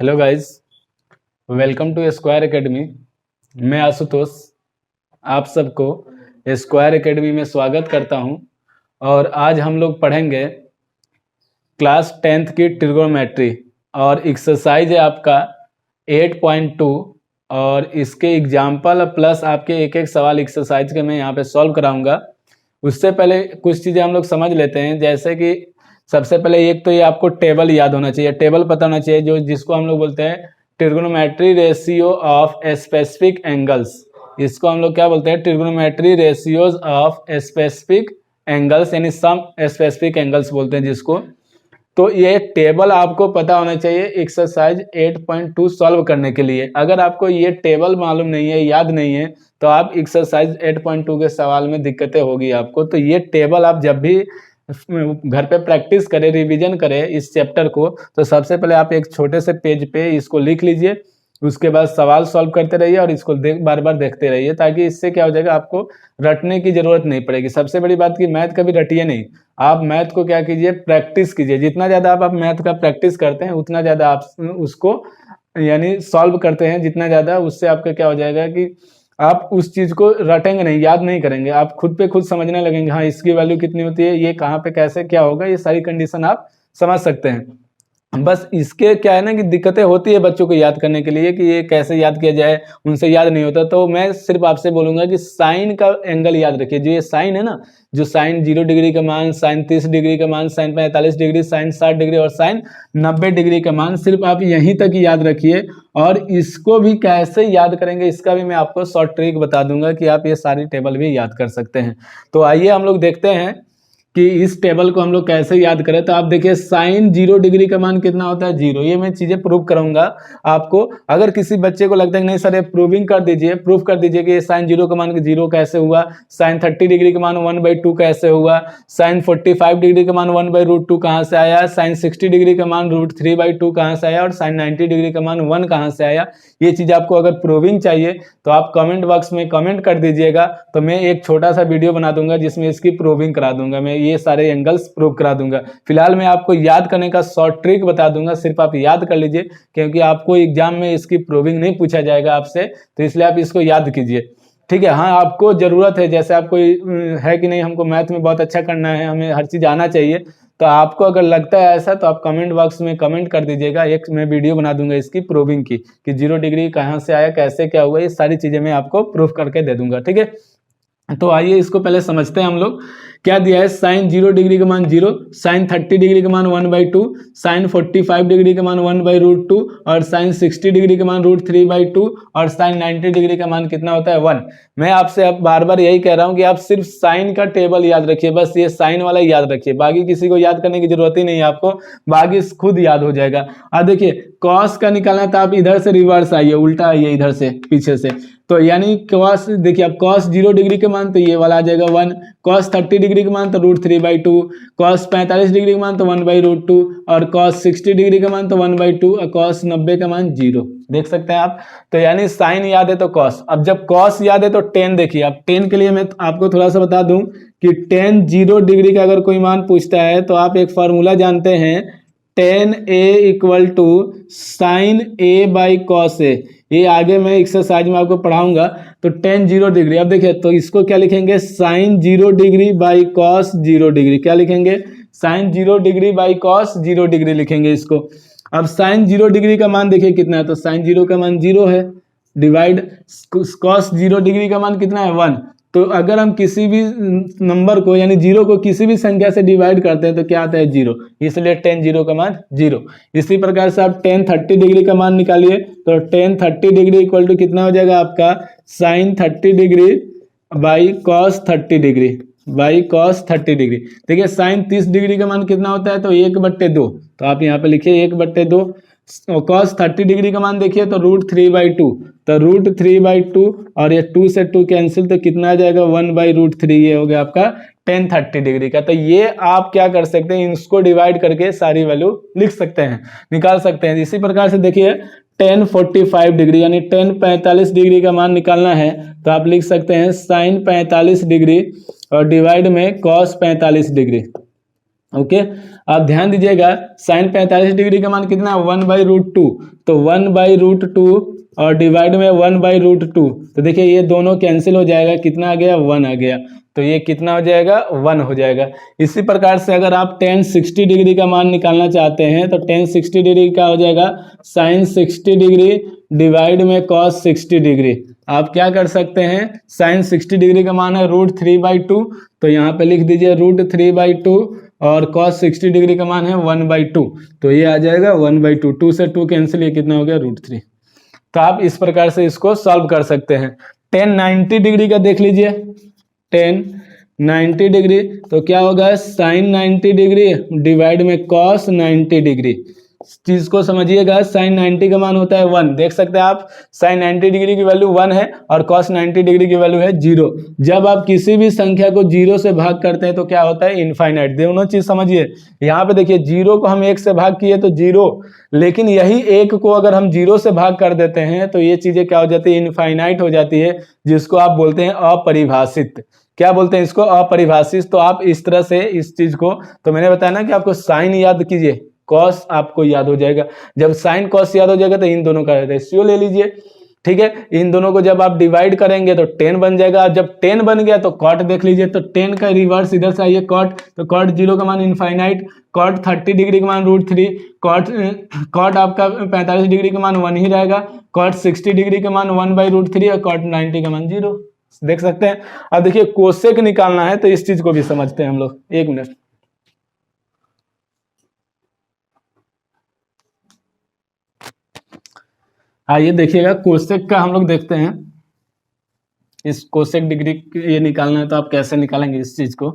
Hello guys, welcome to square academy. मैं आशुतोष आप सबको स्क्वायर एकेडमी में स्वागत करता हूं और आज हम लोग पढ़ेंगे क्लास 10th की ट्रिग्नोमेट्री और एक्सरसाइज है आपका 8.2 और इसके एग्जाम्पल प्लस आपके एक एक सवाल एक्सरसाइज के मैं यहाँ पे सॉल्व कराऊंगा। उससे पहले कुछ चीज़ें हम लोग समझ लेते हैं, जैसे कि सबसे पहले एक तो ये आपको टेबल याद होना चाहिए, टेबल पता होना चाहिए जो जिसको हम लोग बोलते हैं trigonometry ratio of specific angles. इसको हम लोग क्या बोलते हैं? Trigonometry ratios of specific angles, यानी सम स्पेसिफिक एंगल्स बोलते हैं जिसको। तो ये टेबल आपको पता होना चाहिए एक्सरसाइज 8.2 सॉल्व करने के लिए। अगर आपको ये टेबल मालूम नहीं है, याद नहीं है, तो आप एक्सरसाइज 8.2 के सवाल में दिक्कतें होगी आपको। तो ये टेबल आप जब भी घर पे प्रैक्टिस करें, रिवीजन करें इस चैप्टर को, तो सबसे पहले आप एक छोटे से पेज पे इसको लिख लीजिए। उसके बाद सवाल सॉल्व करते रहिए और इसको बार बार देखते रहिए, ताकि इससे क्या हो जाएगा, आपको रटने की जरूरत नहीं पड़ेगी। सबसे बड़ी बात कि मैथ कभी रटिए नहीं, आप मैथ को क्या कीजिए, प्रैक्टिस कीजिए। जितना ज़्यादा आप मैथ का प्रैक्टिस करते हैं उतना ज़्यादा आप उसको यानी सॉल्व करते हैं जितना ज़्यादा, उससे आपका क्या हो जाएगा कि आप उस चीज़ को रटेंगे नहीं, याद नहीं करेंगे, आप खुद पे खुद समझने लगेंगे। हाँ, इसकी वैल्यू कितनी होती है, ये कहाँ पे कैसे क्या होगा, ये सारी कंडीशन आप समझ सकते हैं। बस इसके क्या है ना कि दिक्कतें होती है बच्चों को याद करने के लिए कि ये कैसे याद किया जाए, उनसे याद नहीं होता। तो मैं सिर्फ आपसे बोलूंगा कि साइन का एंगल याद रखिए। जो ये साइन है ना, जो साइन 0 डिग्री का मान, साइन 30 डिग्री का मान, साइन 45 डिग्री, साइन 60 डिग्री और साइन 90 डिग्री का मान, सिर्फ आप यहीं तक याद रखिए। और इसको भी कैसे याद करेंगे इसका भी मैं आपको शॉर्ट ट्रिक बता दूंगा कि आप ये सारी टेबल भी याद कर सकते हैं। तो आइए हम लोग देखते हैं कि इस टेबल को हम लोग कैसे याद करें। तो आप देखिए, साइन 0 डिग्री का मान कितना होता है? 0। ये मैं चीजें प्रूव करूंगा आपको। अगर किसी बच्चे को लगता है कि नहीं सर ये प्रूविंग कर दीजिए, प्रूफ कर दीजिए कि साइन 0 का मान 0 कैसे हुआ, साइन 30 डिग्री का मान 1/2 कैसे हुआ, साइन 45 डिग्री का मान 1/√2 कहाँ से आया, साइन 60 डिग्री का मान √3/2 कहाँ से आया और साइन 90 डिग्री का मान 1 कहाँ से आया। ये चीज आपको अगर प्रूविंग चाहिए तो आप कमेंट बॉक्स में कमेंट कर दीजिएगा, तो मैं एक छोटा सा वीडियो बना दूंगा जिसमें इसकी प्रूविंग करा दूंगा, मैं ये सारे एंगल्स प्रूव करा दूंगा। फिलहाल मैं आपको याद करने का शॉर्ट ट्रिक बता दूंगा, सिर्फ आप याद कर लीजिए, क्योंकि आपको एग्जाम में इसकी प्रूविंग नहीं पूछा जाएगा आपसे, तो इसलिए आप इसको याद कीजिए। ठीक है, हाँ आपको जरूरत है, जैसे आपको है कि नहीं हमको मैथ में बहुत अच्छा करना है, हमें हर चीज आना चाहिए, तो आपको अगर लगता है ऐसा तो आप कमेंट बॉक्स में कमेंट कर दीजिएगा। एक मैं वीडियो बना दूंगा इसकी प्रूविंग की कि 0 डिग्री कहाँ से आया, कैसे क्या हुआ, ये सारी चीजें मैं आपको प्रूफ करके दे दूंगा। ठीक है, तो आइए इसको पहले समझते हैं हम लोग। क्या दिया है? साइन 0 डिग्री का मान 0, साइन 30 डिग्री का मान 1/2, साइन 45 डिग्री का मान 1/√2 और साइन 60 डिग्री का मान √3/2 और साइन 90 डिग्री का मान कितना होता है? 1। मैं आपसे अब बार बार यही कह रहा हूं कि आप सिर्फ साइन का टेबल याद रखिए, बस ये साइन वाला याद रखिए, बाकी किसी को याद करने की जरूरत ही नहीं है आपको, बाकी खुद याद हो जाएगा। अब देखिए, कॉस का निकालना था, आप इधर से रिवर्स आइए, उल्टा आइए इधर से पीछे से, तो यानी कॉस देखिए, अब कॉस 0 डिग्री के मान तो ये वाला आ जाएगा 1, कॉस 30 डिग्री का मान तो √3/2, कॉस 45 डिग्री का मान तो 1/√2 और कॉस 60 डिग्री का मान तो 1/2 और कॉस 90 का मान 0। देख सकते हैं आप। तो यानी साइन याद है तो कॉस, अब जब कॉस याद है तो टेन देखिए। अब टेन के लिए मैं आपको थोड़ा सा बता दूं कि टेन 0 डिग्री का अगर कोई मान पूछता है तो आप एक फॉर्मूला जानते हैं, tan A = sin A/cos A। ये आगे मैं एक्सरसाइज में आपको पढ़ाऊंगा। तो tan 0 डिग्री, अब देखिए तो इसको क्या लिखेंगे, sin 0 degree by cos 0 degree. क्या लिखेंगे? sin 0 degree by cos 0 degree लिखेंगे इसको। अब sin 0 डिग्री का मान देखिए कितना है, तो sin 0 का मान 0 है, डिवाइड cos 0 डिग्री का मान कितना है? 1। तो अगर हम किसी भी नंबर को यानी 0 को किसी भी संख्या से डिवाइड करते हैं तो क्या आता है? 0, इसलिए tan 0 का मान 0। इसी प्रकार से आप tan 30 डिग्री का मान निकालिए, तो tan 30 डिग्री इक्वल टू कितना हो जाएगा आपका? sin 30 degree by cos 30 degree by cos 30 degree. देखिए sin 30 डिग्री का मान कितना होता है? तो 1/2, तो आप यहाँ पे लिखिए 1/2। cos 30 डिग्री का मान देखिए तो √3/2, तो √3/2 और ये 2 से 2 कैंसिल, तो कितना आ जाएगा? 1/√3। ये हो गया आपका tan 30 डिग्री का। तो ये आप क्या कर सकते हैं, इसको डिवाइड करके सारी वैल्यू लिख सकते हैं, निकाल सकते हैं। इसी प्रकार से देखिए tan 45 डिग्री यानी tan 45 डिग्री का मान निकालना है, तो आप लिख सकते हैं sin 45 डिग्री और डिवाइड में cos 45 डिग्री। ओके। आप ध्यान दीजिएगा साइन 45 डिग्री का मान कितना है 1/√2, तो 1/√2 और डिवाइड में 1/√2, तो देखिए ये दोनों कैंसिल हो जाएगा, कितना आ गया 1 आ गया, तो ये कितना हो जाएगा 1 हो जाएगा। इसी प्रकार से अगर आप tan 60 डिग्री का मान निकालना चाहते हैं तो tan 60 डिग्री का हो जाएगा साइन 60 डिग्री डिवाइड में cos 60 डिग्री। आप क्या कर सकते हैं, साइन 60 डिग्री का मान है √3/2, तो यहाँ पे लिख दीजिए √3/2 और cos 60 डिग्री का मान है 1/2, तो ये आ जाएगा 1/2, 2 से 2 कैंसिल, ये कितना हो गया √3। तो आप इस प्रकार से इसको सॉल्व कर सकते हैं। tan 90 डिग्री का देख लीजिए, tan 90 डिग्री तो क्या होगा साइन 90 डिग्री डिवाइड में cos 90 डिग्री। चीज को समझिएगा, साइन 90 का मान होता है 1, देख सकते हैं आप साइन 90 डिग्री की वैल्यू 1 है और cos 90 डिग्री की वैल्यू है 0। जब आप किसी भी संख्या को 0 से भाग करते हैं तो क्या होता है इनफाइनाइट। दोनों चीज समझिए, यहाँ पे देखिए 0 को हम 1 से भाग किए तो 0, लेकिन यही 1 को अगर हम 0 से भाग कर देते हैं तो ये चीजें क्या हो जाती है इनफाइनाइट हो जाती है, जिसको आप बोलते हैं अपरिभाषित। क्या बोलते हैं इसको, अपरिभाषित। तो आप इस तरह से इस चीज को, तो मैंने बताया ना कि आपको साइन याद कीजिए, कॉस आपको याद हो जाएगा। जब साइन कॉस याद हो जाएगा तो इन दोनों का रेशियो ले लीजिए, ठीक है। इन दोनों को जब आप डिवाइड करेंगे तो 10 बन जाएगा। जब 10 बन गया तो कॉट देख लीजिए, तो 10 का रिवर्स इधर से आइए कॉट, तो कॉट 0 का मान इनफाइनाइट, कॉट 30 डिग्री का मान √3, कॉट आपका 45 डिग्री का मान 1 ही रहेगा, कॉट 60 डिग्री का मान 1/√3 और कॉट 90 का मान 0। देख सकते हैं। अब देखिए कोसेक निकालना है तो इस चीज को भी समझते हैं हम लोग, एक मिनट। आइए देखिएगा कोसेक का हम लोग देखते हैं, इस कोसेक डिग्री ये निकालना है तो आप कैसे निकालेंगे इस चीज को।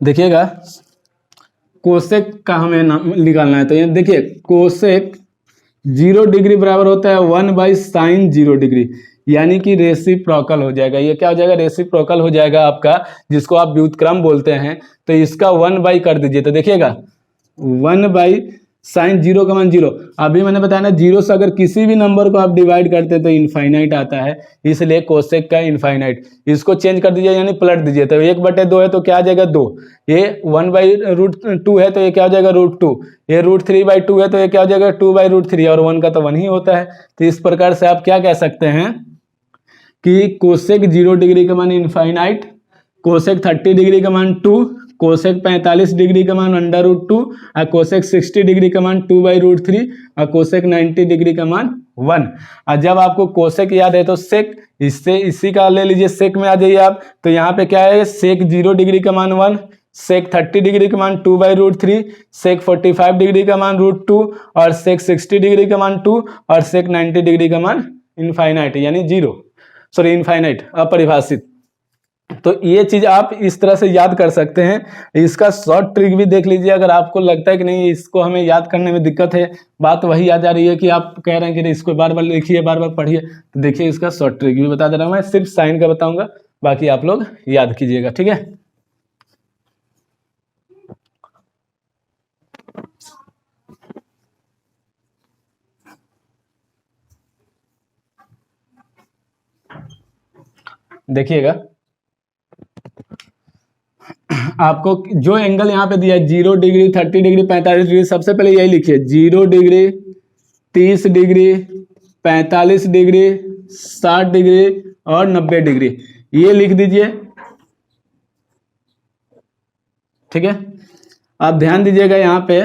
देखिएगा कोसेक का हमें निकालना है, तो ये देखिए कोसेक 0 डिग्री बराबर होता है 1/sin 0 डिग्री, यानी कि रेसिप्रोकल हो जाएगा। ये क्या हो जाएगा रेसिप्रोकल हो जाएगा आपका, जिसको आप व्युत्क्रम बोलते हैं। तो इसका 1/, कर दीजिए, तो देखिएगा 1/sin 0 का मान 0। अभी मैंने बताया ना 0 से अगर किसी भी नंबर को आप डिवाइड करते हैं तो इनफाइनाइट आता है, इसलिए कोसेक का इनफाइनाइट। इसको चेंज कर दीजिए यानी पलट दीजिए, तो 1/2 है तो क्या आ जाएगा 2, ये 1/√2 है तो ये क्या हो जाएगा √2, ये √3/2 है तो ये क्या हो जाएगा 2/√3, और 1 का तो 1 ही होता है। तो इस प्रकार से आप क्या कह सकते हैं कि कोसेक 0 डिग्री का मान इनफाइनाइट, कोसेक 30 डिग्री का मान 2, कोसेक 45 डिग्री का मान √2, और कोसेक 60 डिग्री का मान 2/√3, और कोसेक 90 डिग्री का मान 1। और जब आपको कोसेक याद है तो सेक, इससे इसी का ले लीजिए, सेक में आ जाइए आप, तो यहाँ पे क्या है सेक 0 डिग्री का मान 1, सेक 30 डिग्री का मान 2/√3, सेक 45 डिग्री का मान √2, और सेक 60 डिग्री का मान 2, और सेक 90 डिग्री का मान इनफाइनाइट यानी 0, सॉरी इनफाइनाइट अपरिभाषित। तो ये चीज आप इस तरह से याद कर सकते हैं। इसका शॉर्ट ट्रिक भी देख लीजिए, अगर आपको लगता है कि नहीं इसको हमें याद करने में दिक्कत है, बात वही आ जा रही है कि आप कह रहे हैं कि इसको बार बार लिखिए बार बार पढ़िए, तो देखिए इसका शॉर्ट ट्रिक भी बता दे रहा हूं मैं, सिर्फ साइन का बताऊंगा, बाकी आप लोग याद कीजिएगा, ठीक है। देखिएगा आपको जो एंगल यहाँ पे दिया है 0 डिग्री 30 डिग्री 45 डिग्री, सबसे पहले यही लिखिए 0 डिग्री 30 डिग्री 45 डिग्री 60 डिग्री और 90 डिग्री, ये लिख दीजिए, ठीक है। आप ध्यान दीजिएगा यहाँ पे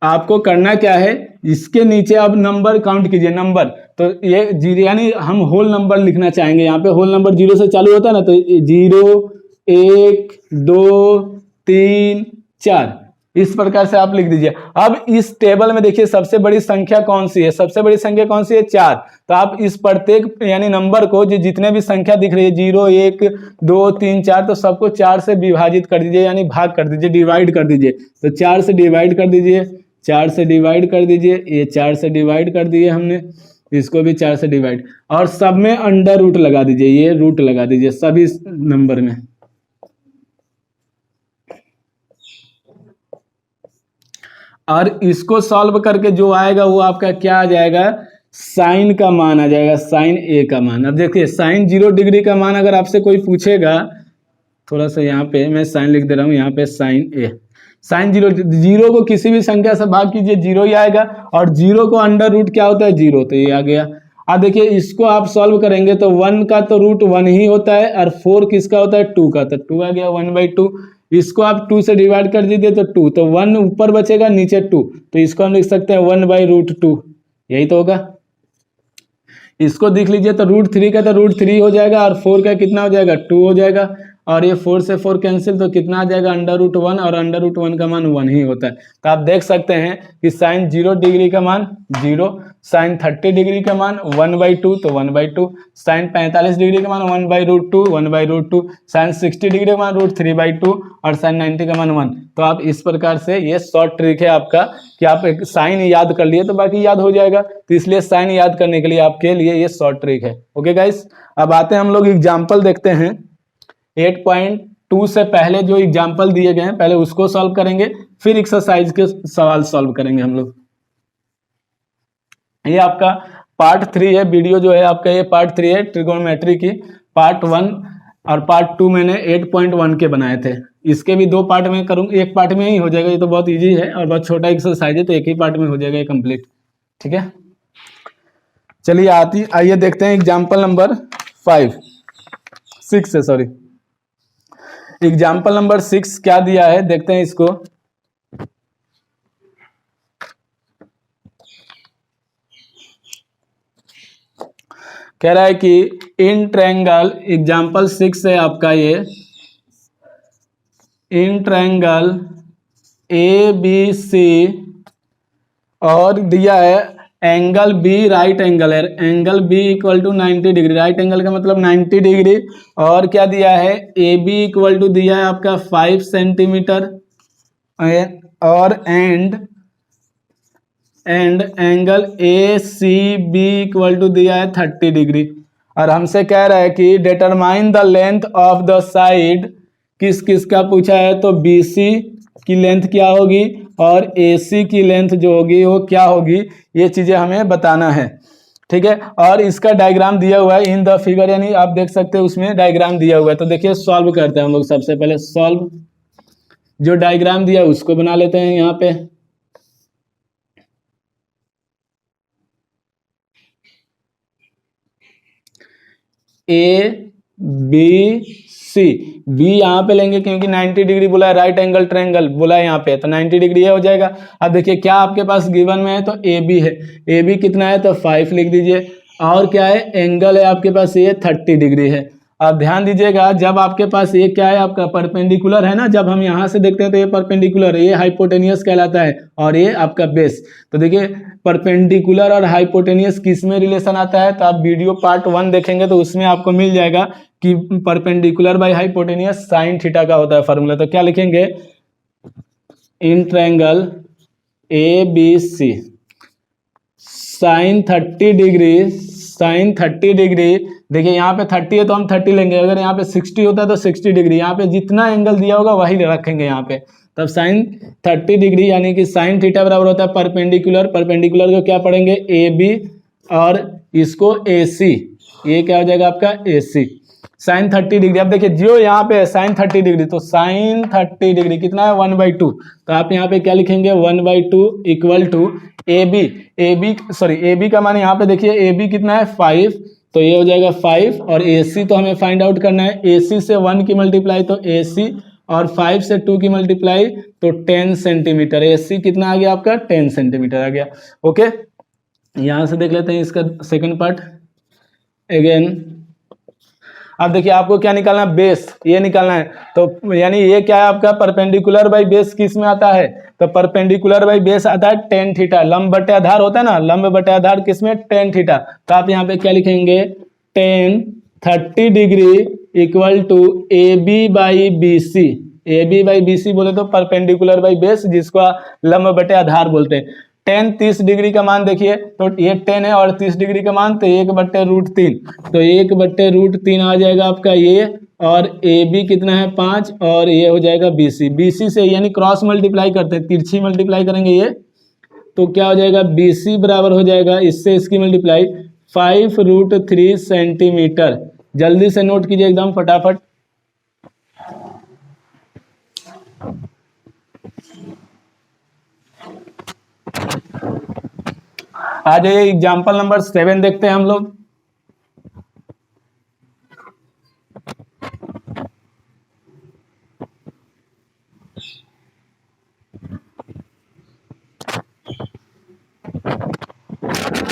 आपको करना क्या है, इसके नीचे आप नंबर काउंट कीजिए, नंबर, तो ये जीरो यानी हम होल नंबर लिखना चाहेंगे। यहाँ पे होल नंबर 0 से चालू होता है ना, तो 0 1 2 3 4 इस प्रकार से आप लिख दीजिए। अब इस टेबल में देखिए सबसे बड़ी संख्या कौन सी है, सबसे बड़ी संख्या कौन सी है 4, तो आप इस प्रत्येक यानी नंबर को जो जितने भी संख्या दिख रही है 0 1 2 3 4, तो सबको 4 से विभाजित कर दीजिए यानी भाग कर दीजिए, डिवाइड कर दीजिए। तो 4 से डिवाइड कर दीजिए, 4 से डिवाइड कर दीजिए, ये 4 से डिवाइड कर दिए हमने, इसको भी 4 से डिवाइड, और सब में अंडर रूट लगा दीजिए, ये रूट लगा दीजिए सभी नंबर में। और इसको सॉल्व करके जो आएगा वो आपका क्या आ जाएगा, साइन का मान आ जाएगा, साइन ए का मान। अब देखिए साइन 0 डिग्री का मान अगर आपसे कोई पूछेगा, थोड़ा सा यहाँ पे मैं साइन लिख दे रहा हूँ, यहाँ पे साइन ए, साइन 0 को किसी भी संख्या से भाग कीजिए 0 ही आएगा, और 0 को अंडर रूट क्या होता है 0, तो ये आ गया। अब देखिए इसको आप सॉल्व करेंगे तो 1 का तो रूट 1 ही होता है, और 4 किसका होता है 2 का, तो 2 आ गया 1/2। इसको आप 2 से डिवाइड कर दीजिए तो 2, तो 1 ऊपर बचेगा नीचे 2, तो इसको हम लिख सकते हैं 1/√2, यही तो होगा। इसको देख लीजिए तो √3 का तो √3 हो जाएगा, और 4 का कितना हो जाएगा 2 हो जाएगा, और ये 4 से 4 कैंसिल, तो कितना आ जाएगा √1, और √1 का मान 1 ही होता है। तो आप देख सकते हैं कि साइन 0 डिग्री का मान 0, साइन 30 डिग्री का मान 1/2, तो 1/2, साइन 45 डिग्री का मान 1/√2, 1/√2, साइन 60 डिग्री का मान √3/2, और साइन 90 का मान 1। तो आप इस प्रकार से, ये शॉर्ट ट्रिक है आपका कि आप एक साइन याद कर लिए तो बाकी याद हो जाएगा, तो इसलिए साइन याद करने के लिए आपके लिए ये शॉर्ट ट्रिक है। ओके गाइस, अब आते हैं हम लोग एग्जाम्पल देखते हैं। 8.2 से पहले जो एग्जाम्पल दिए गए हैं पहले उसको सॉल्व करेंगे, फिर एक्सरसाइज के सवाल सॉल्व करेंगे हम लोग। ये आपका पार्ट 3 है, वीडियो जो है आपका ये पार्ट 3 है ट्रिगोनोमेट्री की। पार्ट 1 और पार्ट 2 मैंने 8.1 के बनाए थे, इसके भी 2 पार्ट में करूँगा, एक पार्ट में ही हो जाएगा, ये तो बहुत इजी है और बहुत छोटा एक्सरसाइज है, तो एक ही पार्ट में हो जाएगा ये कंप्लीट। ठीक है, चलिए आइए देखते हैं एग्जाम्पल नंबर 6 है, सॉरी एग्जाम्पल नंबर 6 क्या दिया है, देखते हैं इसको। कह रहा है कि इन ट्रायंगल, एग्जाम्पल 6 है आपका ये, इन ट्रायंगल ABC, और दिया है एंगल B राइट एंगल है, angle B equal to 90 degree, right angle का मतलब 90 डिग्री, और क्या दिया है AB इक्वल टू दिया है आपका 5 सेंटीमीटर, और and angle ACB equal to दिया है 30 डिग्री। और हमसे कह रहा है कि determine the length of the side, किस किस का पूछा है, तो BC की लेंथ क्या होगी और AC की लेंथ जो होगी वो क्या होगी, ये चीजें हमें बताना है। ठीक है, और इसका डायग्राम दिया हुआ है इन द फिगर, यानी आप देख सकते हैं उसमें डायग्राम दिया हुआ है। तो देखिए सॉल्व करते हैं हम लोग, सबसे पहले सॉल्व, जो डायग्राम दिया है उसको बना लेते हैं यहाँ पे। ABC, B यहाँ पे लेंगे क्योंकि 90 डिग्री बोला है, राइट एंगल ट्रायंगल बोला है यहाँ पे, तो 90 डिग्री ये हो जाएगा। अब देखिए क्या आपके पास गिवन में है, तो AB है, AB कितना है तो 5 लिख दीजिए, और क्या है एंगल है आपके पास ये 30 डिग्री है। अब ध्यान दीजिएगा, जब आपके पास ये क्या है आपका परपेंडिकुलर है ना, जब हम यहाँ से देखते हैं तो ये परपेंडिकुलर है, ये हाइपोटेनियस कहलाता है, और ये आपका बेस। तो देखिए परपेंडिकुलर और हाइपोटेनियस किस में रिलेशन आता है, तो आप वीडियो पार्ट 1 देखेंगे तो उसमें आपको मिल जाएगा कि perpendicular by hypotenuse sine theta का होता है फॉर्मूला। तो क्या लिखेंगे, in triangle ABC sine 30 degree, sine 30 degree, देखिए यहाँ पे 30 है तो हम 30 लेंगे, अगर यहाँ पे 60 होता है तो 60 डिग्री, यहाँ पे जितना एंगल दिया होगा वही रखेंगे यहाँ पे। तब साइन 30 डिग्री यानी कि साइन थीटा बराबर होता है परपेंडिकुलर, परपेंडिकुलर को क्या पढ़ेंगे AB, और इसको AC, ये क्या हो जाएगा आपका AC, साइन 30 डिग्री। अब देखिए जो यहाँ पे है साइन 30 डिग्री, तो साइन 30 डिग्री कितना है 1/2, तो आप यहाँ पे क्या लिखेंगे 1/2 इक्वल टू AB का मान यहाँ पे देखिए AB कितना है 5, तो ये हो जाएगा 5, और AC तो हमें फाइंड आउट करना है, AC से 1 की मल्टीप्लाई तो AC, और 5 से 2 की मल्टीप्लाई तो 10 सेंटीमीटर, AC कितना आ गया आपका 10 सेंटीमीटर आ गया। ओके, यहाँ से देख लेते हैं इसका सेकंड पार्ट अगेन। अब देखिए आपको क्या निकालना है, बेस, ये निकालना है, तो यानी ये क्या है आपका परपेंडिकुलर बाई बेस किस में आता है, तो परपेंडिकुलर बाई बेस आता है tan थीटा, लंब बटे आधार होता है ना, लंब बटे आधार किस में tan थीटा। तो आप यहाँ पे क्या लिखेंगे tan 30 degree equal to AB by BC बोले तो परपेंडिकुलर बाई बेस, जिसको लंब बटे आधार बोलते हैं। टेन 30 डिग्री का मान देखिए, तो ये 10 है और 30 डिग्री का मान, तो 1/√3, तो 1/√3 आ जाएगा आपका ये, और ए बी कितना है 5, और ये हो जाएगा BC। BC से यानी क्रॉस मल्टीप्लाई करते हैं, तिरछी मल्टीप्लाई करेंगे ये, तो क्या हो जाएगा BC बराबर हो जाएगा इससे इसकी मल्टीप्लाई 5√3 सेंटीमीटर। जल्दी से नोट कीजिए एकदम फटाफट। आ जाइए एग्जाम्पल नंबर 7 देखते हैं हम लोग।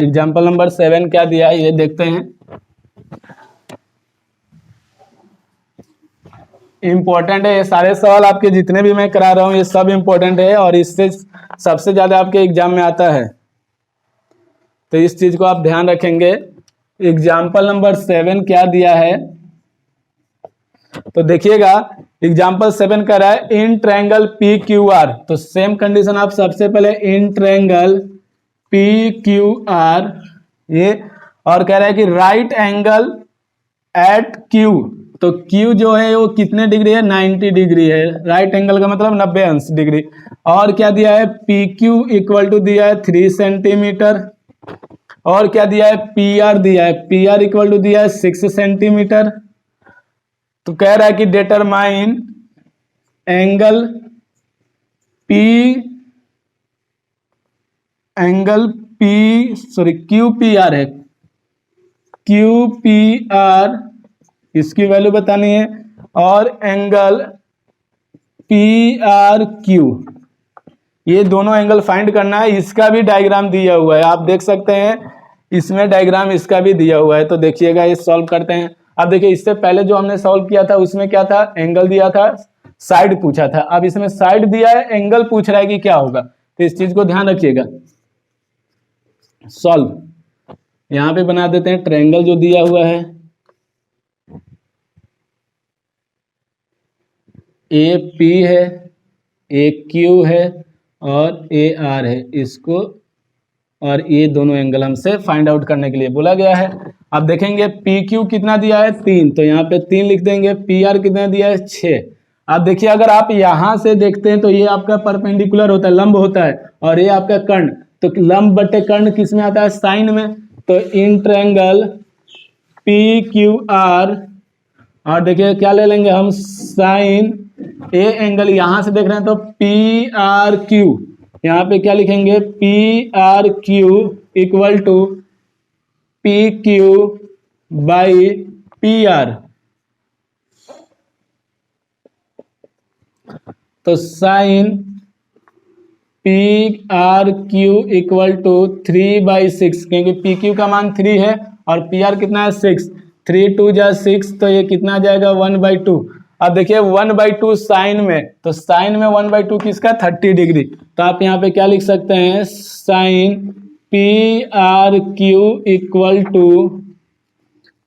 एग्जाम्पल नंबर 7 क्या दिया है ये देखते हैं। इम्पोर्टेंट है ये सारे सवाल, आपके जितने भी मैं करा रहा हूं ये सब इम्पोर्टेंट है, और इससे सबसे ज्यादा आपके एग्जाम में आता है, तो इस चीज को आप ध्यान रखेंगे। एग्जाम्पल नंबर 7 क्या दिया है, तो देखिएगा एग्जाम्पल 7 कर रहा है इन ट्रायंगल PQR, तो सेम कंडीशन आप सबसे पहले इन ट्रायंगल PQR ये, और कह रहा है कि राइट एंगल एट Q, तो Q जो है वो कितने डिग्री है 90 डिग्री है, राइट एंगल का मतलब 90 अंश डिग्री। और क्या दिया है PQ इक्वल टू दिया है 3 सेंटीमीटर, और क्या दिया है PR दिया है, PR इक्वल टू दिया है 6 सेंटीमीटर। तो कह रहा है कि डिटरमाइन एंगल QPR है, QPR इसकी वैल्यू बतानी है, और एंगल PRQ, ये दोनों एंगल फाइंड करना है। इसका भी डायग्राम दिया हुआ है, आप देख सकते हैं इसमें डायग्राम इसका भी दिया हुआ है, तो देखिएगा ये सॉल्व करते हैं। अब देखिए इससे पहले जो हमने सॉल्व किया था उसमें क्या था, एंगल दिया था, साइड पूछा था, अब इसमें साइड दिया है, एंगल पूछ रहा है कि क्या होगा, तो इस चीज को ध्यान रखिएगा। सॉल्व यहां पे बना देते हैं, ट्रायंगल जो दिया हुआ है AP है, AQ है और AR है, इसको और ये दोनों एंगल हमसे फाइंड आउट करने के लिए बोला गया है। अब देखेंगे PQ कितना दिया है 3, तो यहाँ पे 3 लिख देंगे, PR कितना दिया है 6। अब देखिए अगर आप यहां से देखते हैं तो ये आपका परपेंडिकुलर होता है, लंब होता है, और ये आपका कर्ण, तो लंब बटे कर्ण किस में आता है साइन में, तो इन ट्रायंगल PQR, और देखिए क्या ले लेंगे हम साइन ए एंगल, यहां से देख रहे हैं तो PRQ, यहाँ पे क्या लिखेंगे PRQ equal to PQ by PR, तो साइन PRQ इक्वल टू 3/6, क्योंकि PQ का मान 3 है और PR कितना है 6, 3 2 जा 6, तो ये कितना आ जाएगा 1/2। अब देखिए 1/2 साइन में, तो साइन में 1/2 किसका 30 डिग्री, तो आप यहाँ पे क्या लिख सकते हैं sine PRQ equal to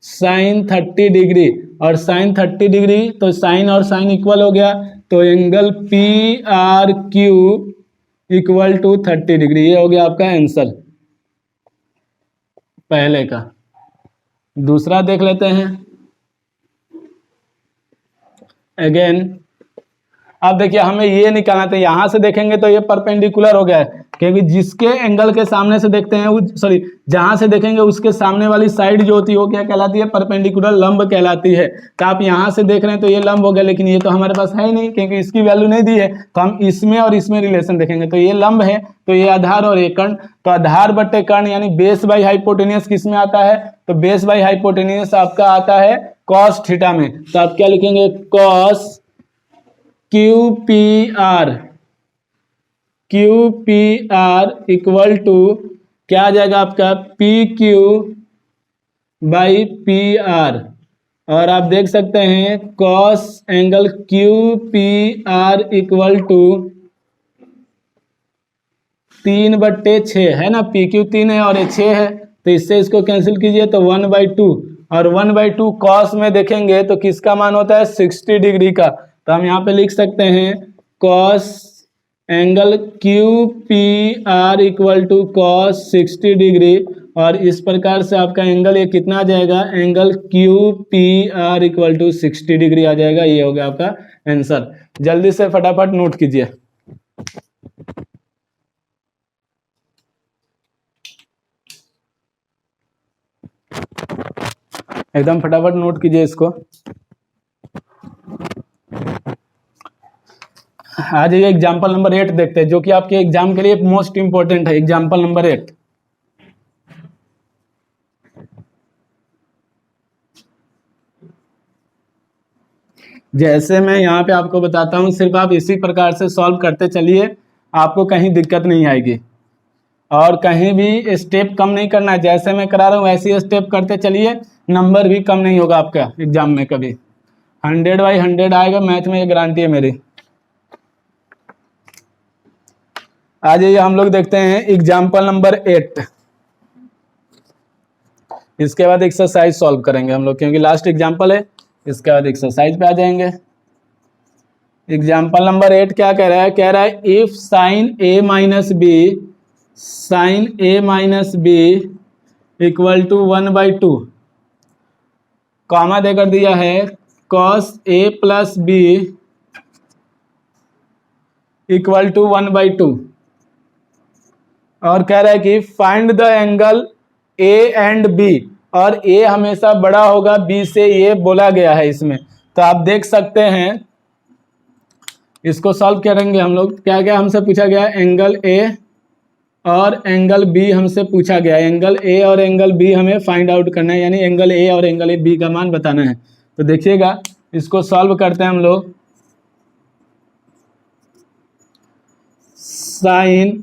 sine 30 degree, और साइन 30 डिग्री तो साइन और साइन इक्वल हो गया, तो angle PRQ equal to 30 degree, ये हो गया आपका आंसर पहले का। दूसरा देख लेते हैं अगेन। अब देखिए हमें ये निकालना था, यहां से देखेंगे तो ये परपेंडिकुलर हो गया है, क्योंकि जिसके एंगल के सामने से देखते हैं, सॉरी जहां से देखेंगे उसके सामने वाली साइड जो होती है वो क्या कहलाती है परपेंडिकुलर, लंब कहलाती है। तो आप यहां से देख रहे हैं तो ये लंब हो गया, लेकिन ये तो हमारे पास है ही नहीं क्योंकि इसकी वैल्यू नहीं दी है, तो हम इसमें और इसमें रिलेशन देखेंगे, तो ये लंब है, तो ये आधार और ये कर्ण, तो आधार बटे कर्ण यानी बेस बाई हाइपोटेनियस किस में आता है, तो बेस बाई हाइपोटेनियस आपका आता है कॉस थीटा में, तो आप क्या लिखेंगे कॉस QPR इक्वल टू क्या आ जाएगा आपका PQ बाई PR, और आप देख सकते हैं cos angle QPR equal to 3/6 है ना, PQ 3 है और ये 6 है, तो इससे इसको कैंसिल कीजिए तो 1/2, और 1/2 कॉस में देखेंगे तो किसका मान होता है 60 डिग्री का, तो हम यहाँ पे लिख सकते हैं cos angle Q P R equal to cos 60 degree, और इस प्रकार से आपका एंगल ये कितना आ जाएगा, angle Q P R equal to 60 degree आ जाएगा। ये हो गया आपका आंसर। जल्दी से फटाफट नोट कीजिए। एकदम फटाफट नोट कीजिए इसको। आ जाइए एग्जाम्पल नंबर 8 देखते हैं, जो कि आपके एग्जाम के लिए मोस्ट इंपोर्टेंट है। एग्जाम्पल नंबर 8, जैसे मैं यहाँ पे आपको बताता हूँ, सिर्फ आप इसी प्रकार से सॉल्व करते चलिए, आपको कहीं दिक्कत नहीं आएगी और कहीं भी स्टेप कम नहीं करना है। जैसे मैं करा रहा हूँ वैसे स्टेप करते चलिए, नंबर भी कम नहीं होगा आपका एग्जाम में कभी। 100/100 आएगा मैथ में, ये गारंटी है मेरी। आ जाइए हम लोग देखते हैं एग्जाम्पल नंबर 8। इसके बाद एक्सरसाइज सॉल्व करेंगे हम लोग, क्योंकि लास्ट एग्जाम्पल है। इसके बाद एक्सरसाइज पे आ जाएंगे। एग्जाम्पल नंबर 8 क्या कह रहा है, कह रहा है if sine A minus B equal to 1/2, comma देकर दिया है cos A plus B equal to 1/2, और कह रहा है कि find the angle A and B, और ए हमेशा बड़ा होगा बी से, ये बोला गया है इसमें। तो आप देख सकते हैं, इसको सॉल्व करेंगे हम लोग। क्या क्या हमसे पूछा गया, एंगल ए और एंगल बी हमसे पूछा गया। एंगल ए और एंगल बी हमें फाइंड आउट करना है, यानी एंगल ए और एंगल बी का मान बताना है। तो देखिएगा, इसको सॉल्व करते हैं हम लोग। Sine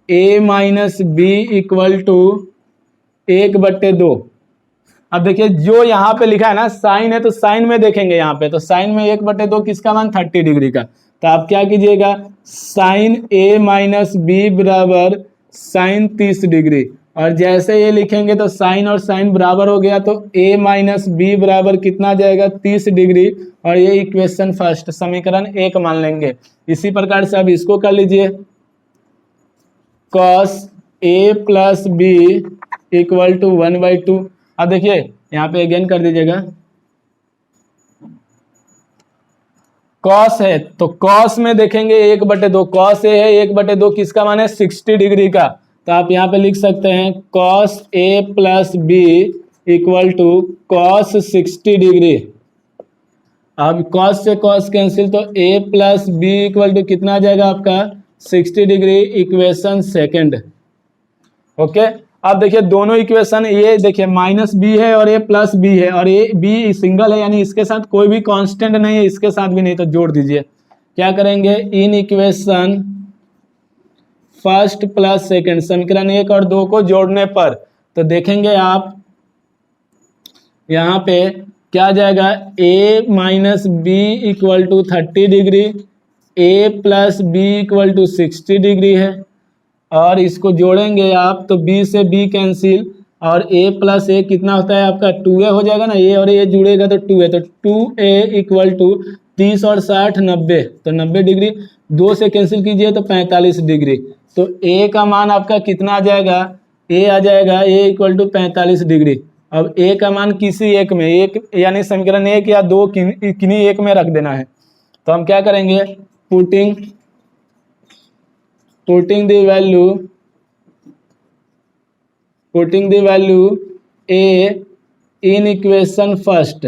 A minus B equal to 1/2। अब देखिए जो यहाँ पे लिखा है ना साइन है, तो साइन में देखेंगे यहाँ पे, तो साइन में 1/2 किसका मान, 30 डिग्री का। तो आप क्या कीजिएगा, साइन ए माइनस बी बराबर साइन 30 डिग्री, और जैसे ये लिखेंगे तो साइन और साइन बराबर हो गया, तो ए माइनस बी बराबर कितना जाएगा, 30 डिग्री, और ये इक्वेशन फर्स्ट, समीकरण 1 मान लेंगे। इसी प्रकार से अब इसको कर लीजिए, cos A plus B equal to 1/2। अब देखिए यहाँ पे अगेन कर दीजिएगा, कॉस है तो कॉस में देखेंगे 1/2, कॉस ए है, 1/2 किसका मान है, 60 डिग्री का। तो आप यहाँ पे लिख सकते हैं cos A plus B equal to cos 60 degree. अब कॉस से कॉस कैंसिल, तो A plus B equal to कितना आ जाएगा आपका, 60 डिग्री, इक्वेशन सेकंड। ओके, अब देखिए दोनों इक्वेशन, ये देखिए माइनस बी है और ये प्लस बी है, और ये बी सिंगल है, यानी इसके साथ कोई भी कांस्टेंट नहीं है, इसके साथ भी नहीं, तो जोड़ दीजिए। क्या करेंगे, इन इक्वेशन फर्स्ट प्लस सेकंड, समीकरण 1 और 2 को जोड़ने पर, तो देखेंगे आप यहाँ पे क्या आ जाएगा, A minus B equal to 30 degree, A plus B equal to 60 degree है, और इसको जोड़ेंगे आप तो b से b कैंसिल, और a प्लस ए कितना होता है आपका, 2a हो जाएगा ना, a और a जुड़ेगा तो 2a, तो 2a इक्वल टू 30 और 60 90, तो 90 डिग्री, 2 से कैंसिल कीजिए तो 45 डिग्री। तो a का मान आपका कितना आ जाएगा, a आ जाएगा a इक्वल टू 45 डिग्री। अब a का मान किसी एक में, एक यानी समीकरण 1 या 2 किन्हीं एक में रख देना है। तो हम क्या करेंगे, putting the value a in equation first,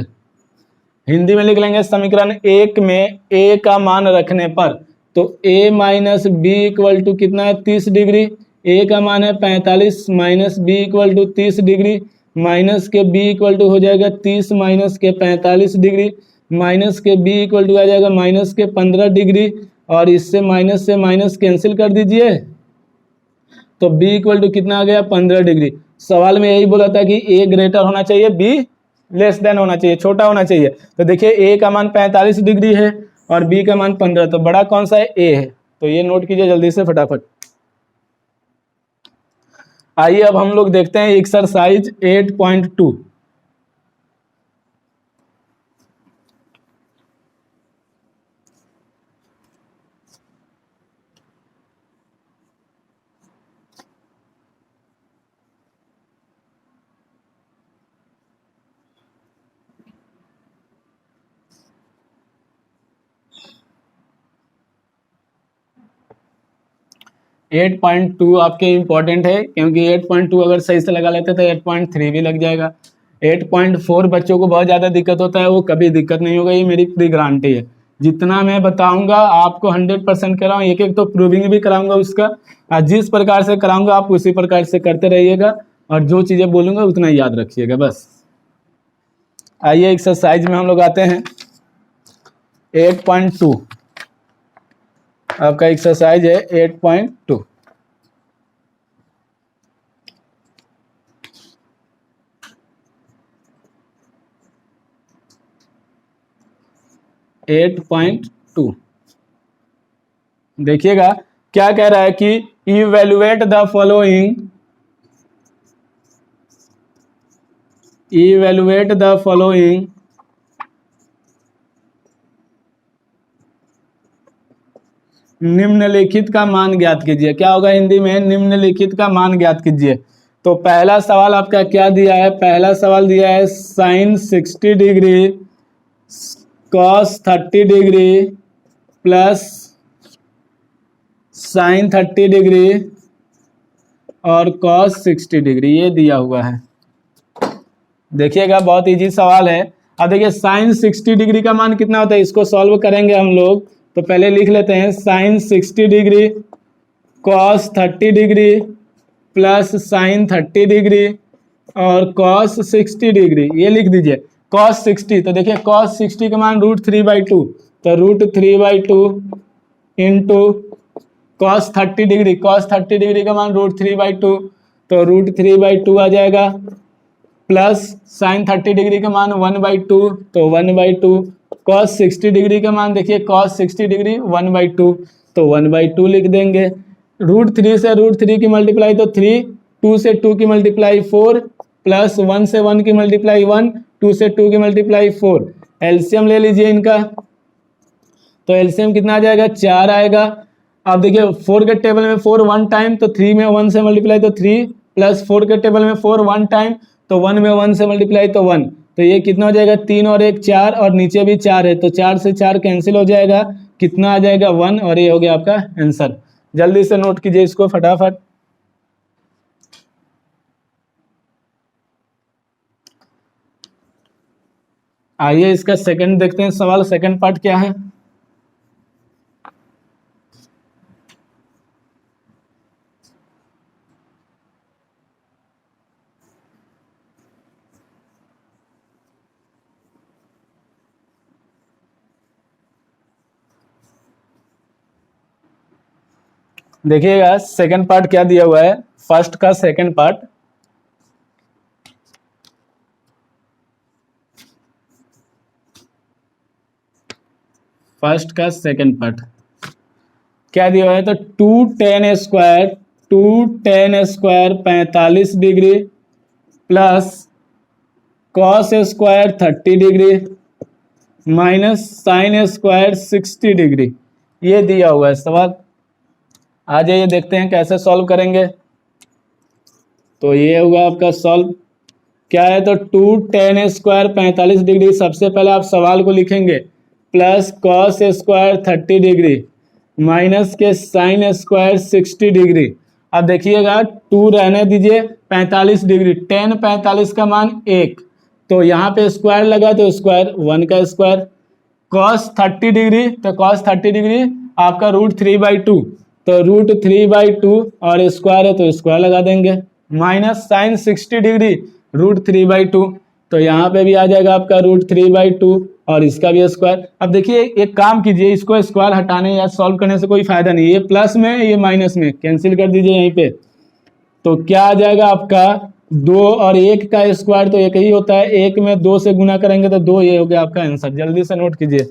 Hindi में लिख लेंगे समीकरण 1 में a का मान रखने पर, तो a minus B equal to कितना है, 30 डिग्री, a का मान है 45 minus B equal to 30 degree, minus के b इक्वल टू हो जाएगा 30 माइनस के 45 डिग्री, माइनस के b इक्वल टू आ जाएगा माइनस के 15 डिग्री, और इससे माइनस कैंसिल कर दीजिए, तो b इक्वल टू कितना आ गया, 15 डिग्री। सवाल में यही बोला था कि a ग्रेटर होना चाहिए, b लेस देन होना चाहिए, छोटा होना चाहिए। तो देखिए a का मान 45 डिग्री है और b का मान 15, तो बड़ा कौन सा है, a है। तो ये नोट कीजिए जल्दी से फटाफट। आइए अब हम लोग देखते हैं एक्सरसाइज 8.2। 8.2 आपके इम्पोर्टेंट है, क्योंकि 8.2 अगर सही से लगा लेते तो 8.3 भी लग जाएगा। 8.4 बच्चों को बहुत ज़्यादा दिक्कत होता है, वो कभी दिक्कत नहीं होगा, ये मेरी पूरी गारंटी है। जितना मैं बताऊंगा आपको 100% कराऊँ, एक एक तो प्रूविंग भी कराऊंगा उसका, और जिस प्रकार से कराऊंगा आप उसी प्रकार से करते रहिएगा, और जो चीज़ें बोलूंगा उतना याद रखिएगा बस। आइए एक्सरसाइज में हम लोग आते हैं। 8.2 आपका एक्सरसाइज है 8.2। 8.2 देखिएगा क्या कह रहा है कि evaluate the following, evaluate the following निम्नलिखित का मान ज्ञात कीजिए। क्या होगा हिंदी में? निम्नलिखित का मान ज्ञात कीजिए। तो पहला सवाल आपका क्या दिया है? पहला सवाल दिया है sine 60 degree cos 30 degree plus sine 30 degree और कॉस 60 डिग्री, ये दिया हुआ है। देखिएगा बहुत इजी सवाल है। अब देखिए साइन 60 डिग्री का मान कितना होता है, इसको सॉल्व करेंगे हम लोग। तो पहले लिख लेते हैं sine 60 degree cos 30 degree plus sine 30 degree और कॉस 60 डिग्री, ये लिख दीजिए। कॉस 60, तो देखिए कॉस 60 का मान √3/2, तो √3/2 into cos 30 degree, cos 30 degree का मान √3/2, तो √3/2 आ जाएगा, प्लस साइन 30 डिग्री का मान 1/2, तो 1/2, कॉस 60 डिग्री का मान देखिए कॉस 60 डिग्री 1/2, तो 1/2 लिख देंगे। √3 से √3 की मल्टीप्लाई तो 3, 2 से 2 की मल्टीप्लाई 4, प्लस 1 से 1 की मल्टीप्लाई 1, 2 से 2 की मल्टीप्लाई 4। एलसीएम ले लीजिए इनका, तो एलसीएम कितना आ जाएगा? 4 आएगा। अब देखिए 4 के टेबल में 4 1 टाइम, तो 3 में 1 से मल्टीप्लाई तो 3, प्लस 4 के टेबल में 4 1 टाइम, तो 1 में 1 से मल्टीप्लाई तो 1, तो ये कितना हो जाएगा? 3 और 1 4, और नीचे भी 4 है, तो 4 से 4 कैंसिल हो जाएगा, कितना आ जाएगा? 1, और ये हो गया आपका आंसर। जल्दी से नोट कीजिए इसको फटाफट। आइए इसका सेकंड देखते हैं सवाल, सेकंड पार्ट क्या है। देखिएगा सेकंड पार्ट क्या दिया हुआ है, फर्स्ट का सेकंड पार्ट। फर्स्ट का सेकंड पार्ट क्या दिया हुआ है? तो 2 tan² 45 degree plus cos square 30 degree minus sine square 60 degree, ये दिया हुआ है सवाल। आ जाइए देखते हैं कैसे सॉल्व करेंगे। तो ये होगा आपका सॉल्व, क्या है? तो 2 tan² 45 डिग्री, सबसे पहले आप सवाल को लिखेंगे, plus cos square 30 degree minus के साइन स्क्वायर 60 डिग्री। अब देखिएगा 2 रहने दीजिए, 45 डिग्री, tan 45 का मान 1, तो यहाँ पे स्क्वायर लगा तो स्क्वायर 1 का स्क्वायर, कॉस 30 डिग्री, तो कॉस 30 डिग्री आपका √3/2, तो √3/2 और स्क्वायर है तो स्क्वायर लगा देंगे, माइनस साइन 60 डिग्री √3/2, तो यहाँ पे भी आ जाएगा आपका √3/2 और इसका भी स्क्वायर। अब देखिए एक काम कीजिए, इसको स्क्वायर हटाने या सॉल्व करने से कोई फायदा नहीं, ये प्लस में ये माइनस में कैंसिल कर दीजिए यहीं पे, तो क्या आ जाएगा आपका 2 और 1 का स्क्वायर तो एक ही होता है, 1 में 2 से गुना करेंगे तो 2, ये हो गया आपका आंसर। जल्दी से नोट कीजिए।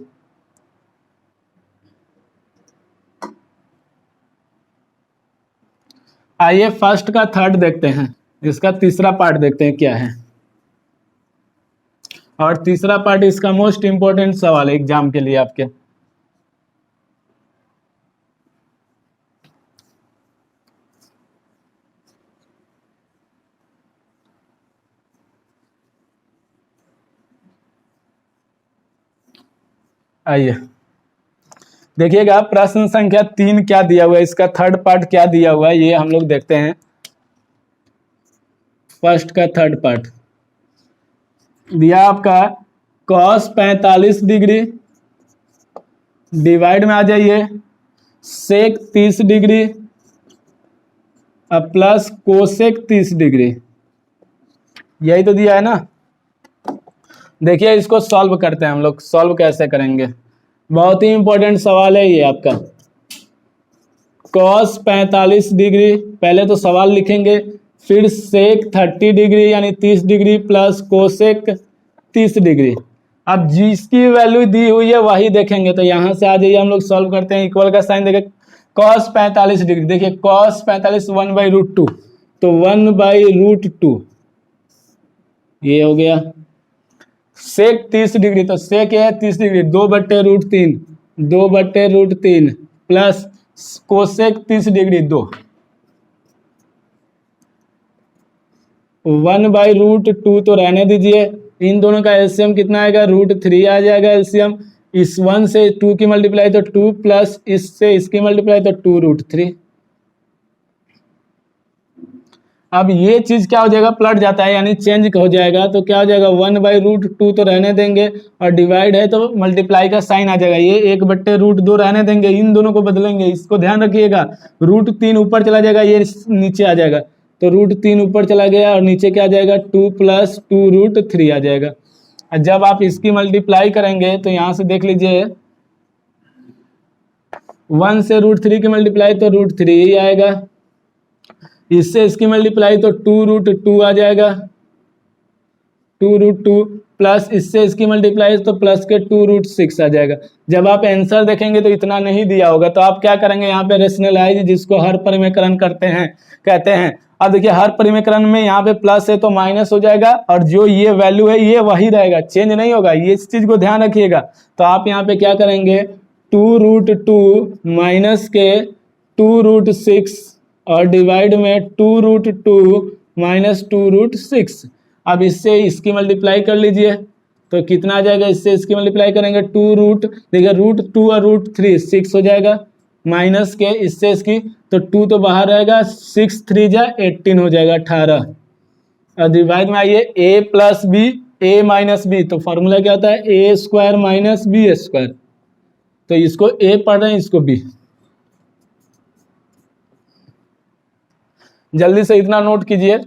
आइए फर्स्ट का थर्ड देखते हैं, इसका तीसरा पार्ट देखते हैं क्या है। और तीसरा पार्ट इसका मोस्ट इंपोर्टेंट सवाल है एग्जाम के लिए आपके। आइए देखिएगा प्रश्न संख्या 3 क्या दिया हुआ है, इसका थर्ड पार्ट क्या दिया हुआ है ये हम लोग देखते हैं। फर्स्ट का थर्ड पार्ट दिया आपका cos 45 डिग्री डिवाइड में आ जाइए सेक 30 डिग्री अब प्लस कोसेक 30 डिग्री, यही तो दिया है ना। देखिए इसको सॉल्व करते हैं हम लोग। सॉल्व कैसे करेंगे, बहुत ही इंपॉर्टेंट सवाल है ये आपका। cos 45 डिग्री, पहले तो सवाल लिखेंगे, फिर सेक 30 डिग्री यानी 30 डिग्री प्लस कोसेक 30 डिग्री। अब जिसकी वैल्यू दी हुई है वही देखेंगे, तो यहाँ से आ जाइए हम लोग सॉल्व करते हैं। इक्वल का साइन देखें, cos 45 डिग्री, देखिए cos 45 1/√2, तो 1/√2 ये हो गया। सेक 30 डिग्री, तो सेक है 30 डिग्री 2/√3, 2/√3 प्लस कोसेक 30 डिग्री 2, 1/√2 तो रहने दीजिए। इन दोनों का एलसीएम कितना आएगा, √3 आ जाएगा एलसीएम। इस 1 से 2 की मल्टीप्लाई तो 2 प्लस इससे इसकी मल्टीप्लाई तो 2√3। अब ये चीज क्या हो जाएगा, पलट जाता है यानी चेंज हो जाएगा, तो क्या हो जाएगा 1/√2 तो रहने देंगे और डिवाइड है तो मल्टीप्लाई का साइन आ जाएगा। ये 1/√2 रहने देंगे, इन दोनों को बदलेंगे, इसको ध्यान रखिएगा। √3 ऊपर चला जाएगा, ये नीचे आ जाएगा, तो √3 ऊपर चला गया और नीचे क्या आ जाएगा 2 + 2√3 आ जाएगा। और जब आप इसकी मल्टीप्लाई करेंगे तो यहाँ से देख लीजिए 1 से √3 की मल्टीप्लाई तो √3 ही आएगा, इससे इसकी मल्टीप्लाई तो 2√2 आ जाएगा, 2√2 प्लस इससे इसकी मल्टीप्लाई तो प्लस के 2√6 आ जाएगा। जब आप आंसर देखेंगे तो इतना नहीं दिया होगा, तो आप क्या करेंगे यहाँ पे रेशनलाइज, जिसको हर परिमेकरण करते हैं कहते हैं। अब देखिए हर परिमेकरण में यहाँ पे प्लस है तो माइनस हो जाएगा और जो ये वैल्यू है ये वही रहेगा, चेंज नहीं होगा, ये इस चीज को ध्यान रखिएगा। तो आप यहाँ पे क्या करेंगे 2√2 माइनस के 2√6 और डिवाइड में 2√2 माइनस 2√6। अब इससे इसकी मल्टीप्लाई कर लीजिए तो कितना आ जाएगा, इससे इसकी मल्टीप्लाई करेंगे 2 देखिए √2 और √3 6 हो जाएगा, माइनस के इससे इसकी तो 2 तो बाहर रहेगा, 6 3 जा 18 हो जाएगा 18। और डिवाइड में आइए a + b a - b, तो फॉर्मूला क्या होता है a² - b²। तो इसको a पढ़ रहे हैं, इसको b। जल्दी से इतना नोट कीजिए।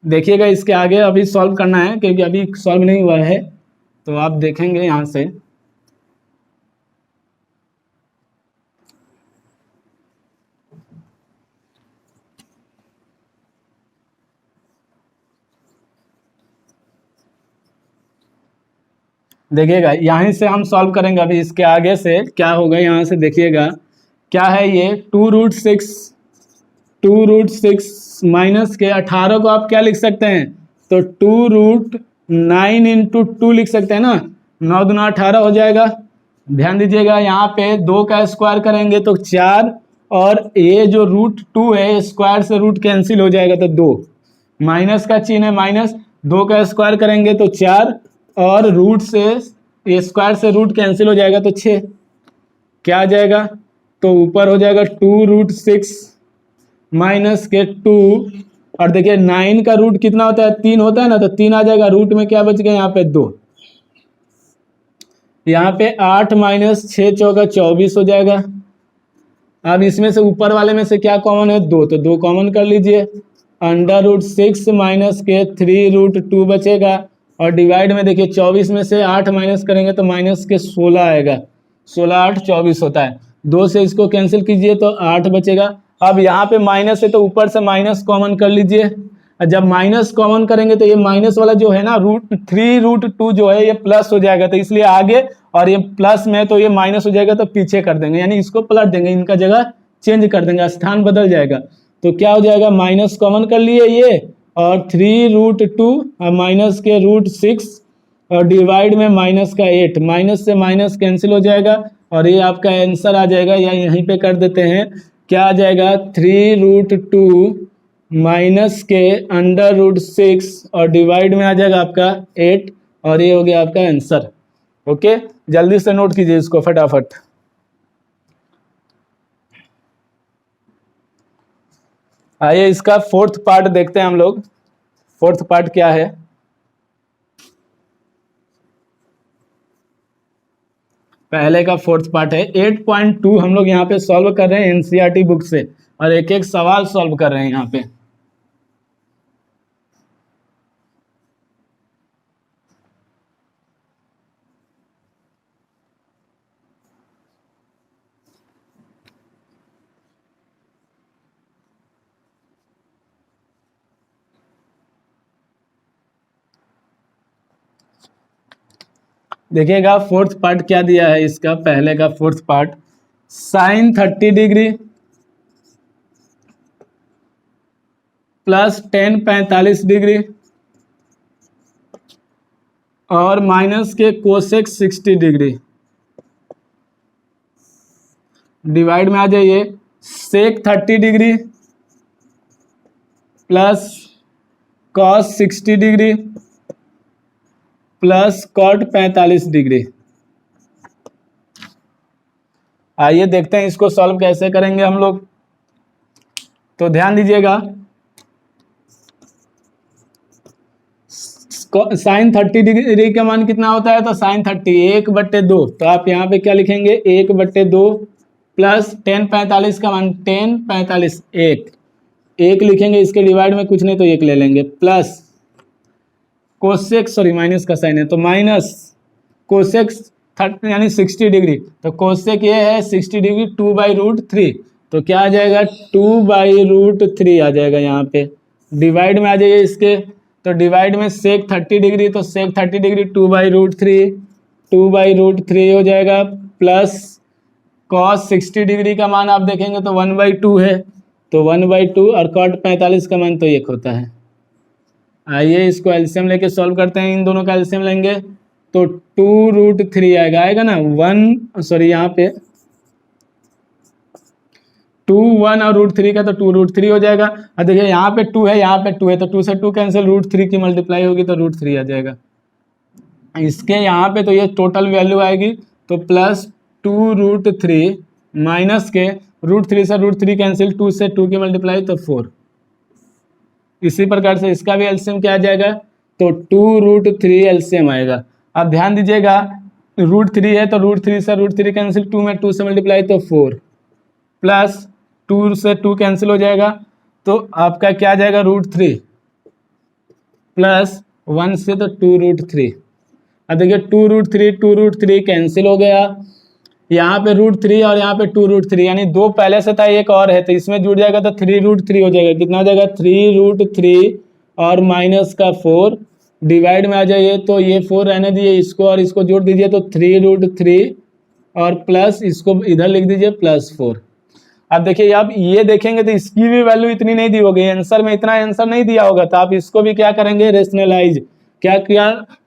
देखिएगा इसके आगे अभी सॉल्व करना है क्योंकि अभी सॉल्व नहीं हुआ है, तो आप देखेंगे यहां से। देखिएगा यहीं से हम सॉल्व करेंगे। अभी इसके आगे से क्या होगा, यहाँ से देखिएगा क्या है ये 2√6 माइनस के 18 को आप क्या लिख सकते हैं, तो 2√9 × 2 लिख सकते हैं ना, 9 दूना 18 हो जाएगा। ध्यान दीजिएगा यहाँ पे 2 का स्क्वायर करेंगे तो 4 और ये जो √2 है स्क्वायर से रूट कैंसिल हो जाएगा तो 2, माइनस का चिन्ह है माइनस, 2 का स्क्वायर करेंगे तो 4 और रूट से ये स्क्वायर से रूट कैंसिल हो जाएगा तो 6, क्या आ जाएगा, तो ऊपर हो जाएगा 2√6 माइनस के 2 और देखिए 9 का रूट कितना होता है 3 होता है ना, तो 3 आ जाएगा, रूट में क्या बच गया यहाँ पे 2, यहाँ पे 8 - 6 = 24 हो जाएगा। अब इसमें से ऊपर वाले में से क्या कॉमन है 2, तो 2 कॉमन कर लीजिए, √6 माइनस के 3√2 बचेगा और डिवाइड में देखिए 24 में से 8 माइनस करेंगे तो माइनस के 16 आएगा, 16 8 24 होता है, 2 से इसको कैंसिल कीजिए तो 8 बचेगा। अब यहाँ पे माइनस है तो ऊपर से माइनस कॉमन कर लीजिए, और जब माइनस कॉमन करेंगे तो ये माइनस वाला जो है ना √3√2 जो है ये प्लस हो जाएगा, तो इसलिए आगे, और ये प्लस में तो ये माइनस हो जाएगा तो पीछे कर देंगे, यानी इसको पलट देंगे, इनका जगह चेंज कर देंगे, स्थान बदल जाएगा। तो क्या हो जाएगा, माइनस कॉमन कर लिए ये और 3√2 और माइनस के √6 और डिवाइड में माइनस का 8, माइनस से माइनस कैंसिल हो जाएगा और ये आपका आंसर आ जाएगा, या यहीं पे कर देते हैं, क्या आ जाएगा 3√2 माइनस के √6 और डिवाइड में आ जाएगा आपका 8 और ये हो गया आपका आंसर। ओके, जल्दी से नोट कीजिए इसको फटाफट। आइए इसका फोर्थ पार्ट देखते हैं हम लोग। फोर्थ पार्ट क्या है? पहले का फोर्थ पार्ट है 8.2। हम लोग यहाँ पे सॉल्व कर रहे हैं एनसीईआरटी बुक से, और एक एक सवाल सॉल्व कर रहे हैं यहाँ पे। देखिएगा फोर्थ पार्ट क्या दिया है इसका। पहले का fourth part, sine 30 degree plus tan 45 degree और माइनस के कोसेक 60 डिग्री। डिवाइड में आ जाइए, sec 30 degree plus cos 60 degree plus cot 45 degree. आइए देखते हैं इसको सॉल्व कैसे करेंगे हम लोग। तो ध्यान दीजिएगा, साइन 30 डिग्री का मान कितना होता है? तो साइन 30 1/2। तो आप यहाँ पे क्या लिखेंगे? 1/2 प्लस टेन 45 का मान 10 45 एक लिखेंगे। इसके डिवाइड में कुछ नहीं तो एक ले लेंगे, प्लस कोसेक, सॉरी माइनस का साइन है तो माइनस कोसेक 30 यानी 60 डिग्री। तो कोसेक ये है 60 डिग्री 2/√3। तो क्या आ जाएगा? 2/√3 आ जाएगा यहाँ पे। डिवाइड में आ जाइए इसके, तो डिवाइड में सेक 30 डिग्री, तो सेक 30 डिग्री 2/√3 हो जाएगा, प्लस कॉस 60 डिग्री का मान आप देखेंगे तो 1/2 है, तो 1/2, और कॉट 45 का मान तो 1 होता है। आइए इसको एलसीएम लेके सॉल्व करते हैं। इन दोनों का एलसीएम लेंगे तो 2√3 आएगा ना, यहाँ पे 2 1 और √3 का, तो 2√3 हो जाएगा। और देखिए यहाँ पे 2 है, यहाँ पे 2 है, तो 2 से 2 कैंसिल, √3 की मल्टीप्लाई होगी तो √3 आ जाएगा। इसके यहाँ पे तो ये टोटल वैल्यू आएगी, तो प्लस 2√3 माइनस के √3 से √3 कैंसिल, 2 से 2 की मल्टीप्लाई तो 4। इसी प्रकार से इसका भी एलसीएम क्या आ जाएगा? तो 2√3 एलसीएम आएगा। अब ध्यान दीजिएगा, √3 है तो √3 से √3 कैंसिल, 2 में 2 से मल्टीप्लाई तो 4, प्लस 2 से 2 कैंसिल हो जाएगा, तो आपका क्या आ जाएगा? √3 प्लस 1 से तो 2√3। अब देखिए 2√3 कैंसिल हो गया, यहाँ पे √3 और यहाँ पे 2√3, यानी 2 पहले से था, एक और है, तो इसमें जुड़ जाएगा तो 3√3 हो जाएगा। कितना हो जाएगा? 3√3 और माइनस का 4। डिवाइड में आ जाइए तो ये 4 रहने दीजिए, इसको और इसको जोड़ दीजिए तो 3√3 और प्लस इसको इधर लिख दीजिए +4। अब देखिए, आप ये देखेंगे तो इसकी भी वैल्यू इतनी नहीं दी होगी, आंसर में इतना आंसर नहीं दिया होगा, तो आप इसको भी क्या करेंगे? रेशनलाइज। क्या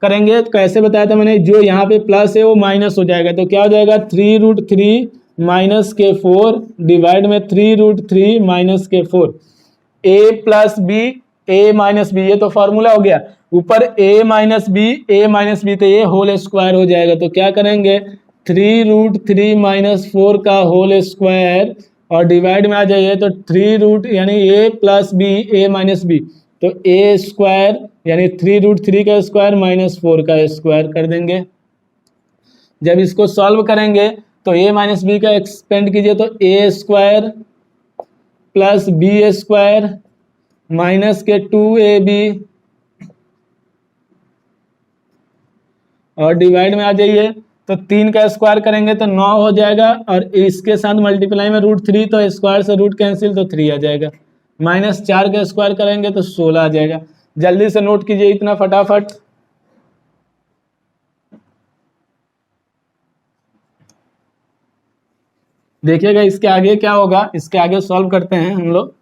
करेंगे? कैसे बताया था मैंने? जो यहाँ पे प्लस है वो माइनस हो जाएगा, तो क्या हो जाएगा? 3√3 माइनस के 4 डिवाइड में 3√3 माइनस के 4। a plus B, a minus B, ये तो फॉर्मूला हो गया। ऊपर a माइनस बी, तो ये होल स्क्वायर हो जाएगा। तो क्या करेंगे? 3√3 माइनस 4 का होल स्क्वायर, और डिवाइड में आ जाइए तो 3 यानी a plus B, a minus B, तो a स्क्वायर यानी 3√3 का स्क्वायर माइनस 4 का स्क्वायर कर देंगे। जब इसको सॉल्व करेंगे तो a माइनस बी का एक्सपेंड कीजिए तो a square plus B square minus के 2ab, और डिवाइड में आ जाइए तो 3 का स्क्वायर करेंगे तो 9 हो जाएगा, और इसके साथ मल्टीप्लाई में √3, तो स्क्वायर से रूट कैंसिल तो 3 आ जाएगा। -4 का स्क्वायर करेंगे तो 16 आ जाएगा। जल्दी से नोट कीजिए इतना फटाफट। देखिएगा इसके आगे क्या होगा, इसके आगे सॉल्व करते हैं हम लोग।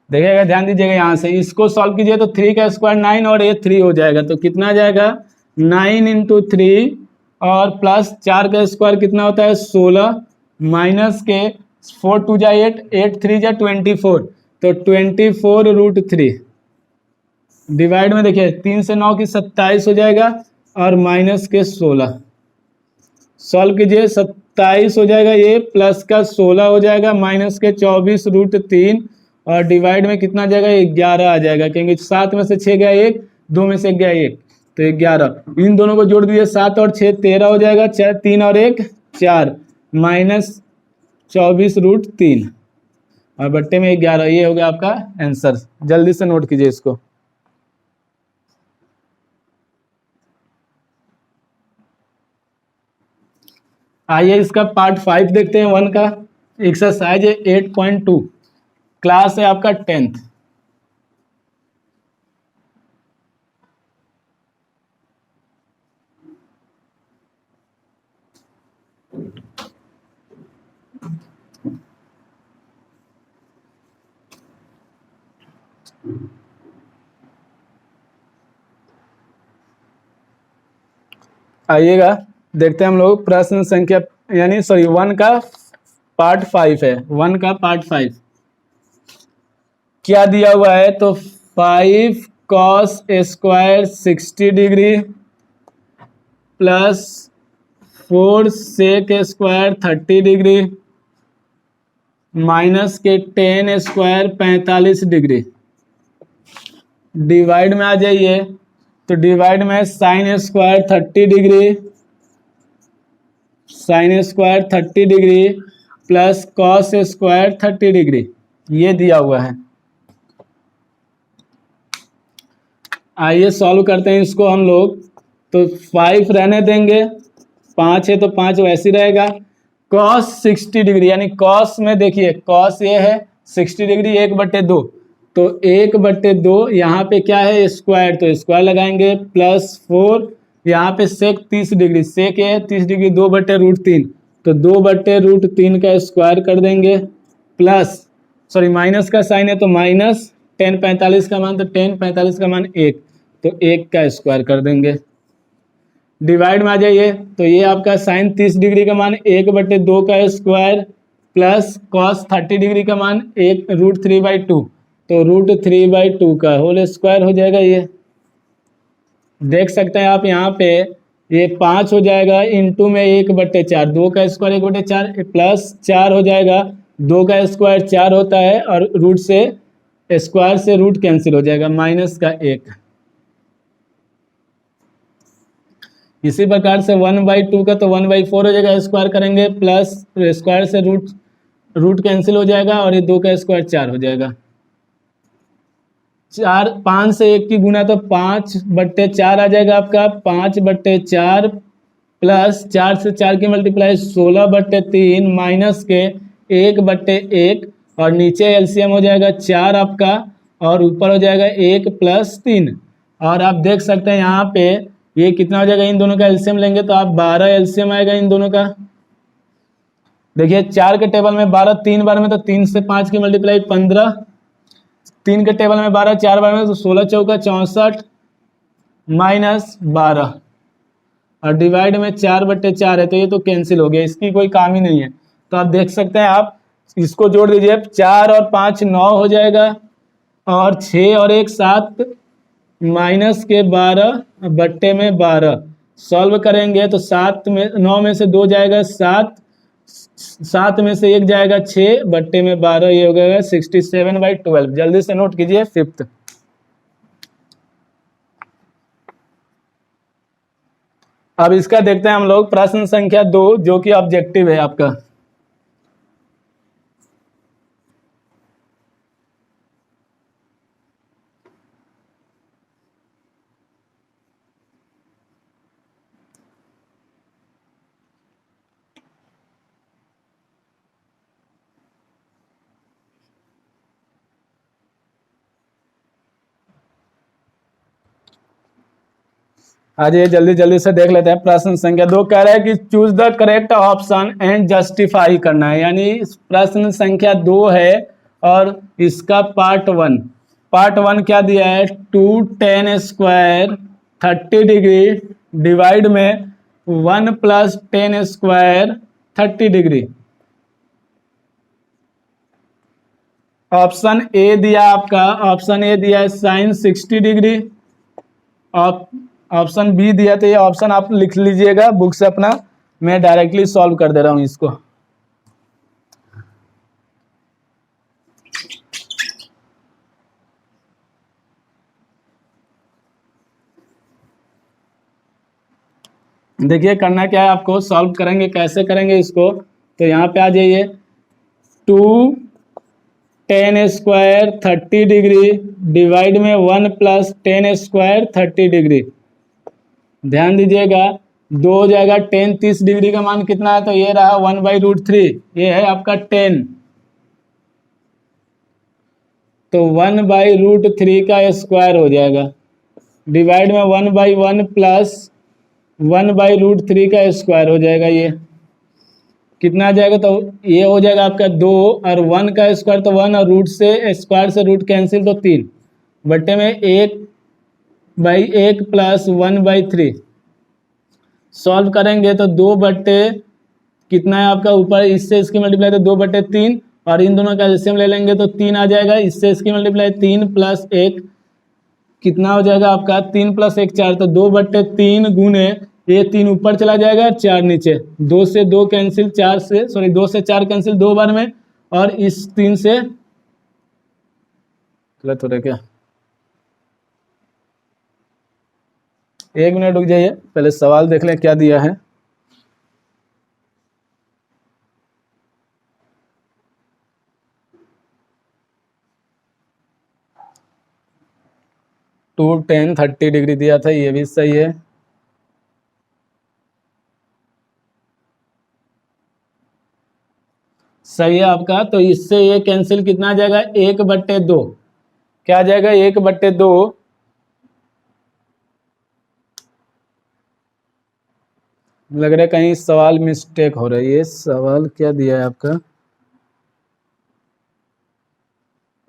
देखिएगा, ध्यान दीजिएगा, यहाँ से इसको सॉल्व कीजिए तो 3 का स्क्वायर 9 और ये 3 हो जाएगा, तो कितना आ जाएगा? 9 इंटू 3 और प्लस 4 का स्क्वायर कितना होता है 16 माइनस के 4 2 जा 8 8 3 जा 24 तो 24√3 डिवाइड में देखिए 3 से 9 की 27 हो जाएगा और माइनस के 16 सॉल्व कीजिए 27 हो जाएगा ये प्लस का 16 हो जाएगा माइनस के 24√3 और डिवाइड में कितना जाएगा 11 आ जाएगा क्योंकि 7 में से 6 गया 1 2 में से गया 1 तो 11 इन दोनों को जोड़ दीजिए 7 और 6 13 हो जाएगा 3 और 1 4 माइनस 24√3 और बट्टे में 11 ये हो गया आपका आंसर। जल्दी से नोट कीजिए इसको। आइए इसका पार्ट 5 देखते हैं 1 का। एक्सरसाइज है 8.2 क्लास है आपका 10th। आइएगा देखते हैं हम लोग प्रश्न संख्या यानी सॉरी 1 का पार्ट 5 है। 1 का पार्ट 5 क्या दिया हुआ है तो 5 cos square 60 degree plus 4 sec square 30 degree minus के 10 स्क्वायर 45 डिग्री। डिवाइड में आ जाइए तो डिवाइड में sine square 30 degree sine square 30 degree plus cos square 30 degree ये दिया हुआ है। आइए सॉल्व करते हैं इसको हम लोग। तो 5 रहने देंगे 5 है तो 5 वैसे ही रहेगा। कॉस 60 डिग्री यानी कॉस में देखिए कॉस ये है 60 डिग्री 1/2 तो 1/2 यहाँ पे क्या है स्क्वायर तो स्क्वायर लगाएंगे प्लस 4 यहाँ पे सेक 30 डिग्री सेक है 30 डिग्री 2/√3 तो 2/√3 का स्क्वायर कर देंगे प्लस सॉरी माइनस का साइन है तो माइनस 10 45 का मान तो 10 45 का मान 1 तो 1 का स्क्वायर कर देंगे। डिवाइड में आ जाइए तो ये आपका साइन 30 डिग्री का मान 1/2 का स्क्वायर प्लस कॉस 30 डिग्री का मान 1√3/2 तो √3/2 का होल स्क्वायर हो जाएगा। ये देख सकते हैं आप यहाँ पे ये 5 हो जाएगा इंटू में 1/4 2 का स्क्वायर 1/4 प्लस 4 हो जाएगा 2 का स्क्वायर 4 होता है और रूट से स्क्वायर से रूट कैंसिल हो जाएगा माइनस का 1। इसी प्रकार से 1/2 का तो 1/4 हो जाएगा स्क्वायर करेंगे प्लस स्क्वायर से रूट कैंसिल हो जाएगा और ये 2 का स्क्वायर 4 हो जाएगा। 5 से 1 की गुना तो 5/4 आ जाएगा आपका 5/4 प्लस 4 से 4 की मल्टीप्लाई 16/3 माइनस के 1/1 और नीचे एलसीएम हो जाएगा 4 आपका और ऊपर हो जाएगा 1 + 3 और आप देख सकते हैं यहाँ पे ये कितना हो जाएगा इन दोनों का एलसीएम लेंगे तो आप 12 एलसीएम आएगा इन दोनों का। देखिए 4 के टेबल में 12 3 बार में तो 3 से 5 की मल्टीप्लाई 15 3 के टेबल में 12 4 बार में तो 16 चौका 64 माइनस 12 और डिवाइड में 4/4 है तो ये तो कैंसिल हो गया इसकी कोई काम ही नहीं है। तो आप देख सकते हैं आप इसको जोड़ दीजिए 4 और 5 9 हो जाएगा और 6 और 1 7 माइनस के 12/12 सॉल्व करेंगे तो 9 में से 2 जाएगा 7 में से 1 जाएगा 6/12 ये हो गया 67/12। जल्दी से नोट कीजिए 5th। अब इसका देखते हैं हम लोग प्रश्न संख्या 2 जो कि ऑब्जेक्टिव है आपका। आज ये जल्दी से देख लेते हैं। प्रश्न संख्या 2 कह रहा है कि choose the correct option and justify करना है यानी प्रश्न संख्या 2 है और इसका पार्ट 1 क्या दिया है 2 tan स्क्वायर 30 डिग्री डिवाइड में 1 plus 10 square 30 degree. Option A दिया आपका, ऑप्शन ए दिया है साइन 60 डिग्री। ऑप्शन बी दिया, तो ये ऑप्शन आप लिख लीजिएगा बुक से अपना, मैं डायरेक्टली सॉल्व कर दे रहा हूं इसको। देखिए करना क्या है आपको, सॉल्व करेंगे कैसे करेंगे इसको, तो यहाँ पे आ जाइए। 2 10 स्क्वायर 30 डिग्री डिवाइड में 1 प्लस 10 स्क्वायर 30 डिग्री। ध्यान दीजिएगा, 2 हो जाएगा 10, 30 डिग्री का मान कितना है, तो ये रहा 1/√3, ये है आपका 10। तो 1/√3 का स्क्वायर हो जाएगा, डिवाइड में 1/1 प्लस 1/√3 का स्क्वायर हो जाएगा। ये कितना आ जाएगा, तो ये हो जाएगा आपका 2 और 1 का स्क्वायर तो 1 और रूट से स्क्वायर से रूट कैंसिल तो 3 बट्टे में 1/1 प्लस 1/3। सॉल्व करेंगे तो 2 बट्टे कितना है आपका, ऊपर इससे इसकी मल्टीप्लाई तो 2/3 और इन दोनों का एलसीएम ले लेंगे तो 3 आ जाएगा। इससे इसकी मल्टीप्लाई 3 प्लस 1 कितना हो जाएगा आपका, 3 प्लस 1 4, तो 2/3 गुने ये 3 ऊपर चला जाएगा 4 नीचे, 2 से 2 कैंसिल, 2 से 4 कैंसिल 2 बार में, और इस 3 से गलत हो रहा है क्या, 1 मिनट रुक जाइए, पहले सवाल देख लें क्या दिया है। टू 10 30 डिग्री दिया था, ये भी सही है। सही है आपका, तो इससे ये कैंसिल कितना आ जाएगा, 1/2 क्या आ जाएगा, 1/2। लग रहा है कहीं सवाल मिस्टेक हो रही है, सवाल क्या दिया है आपका,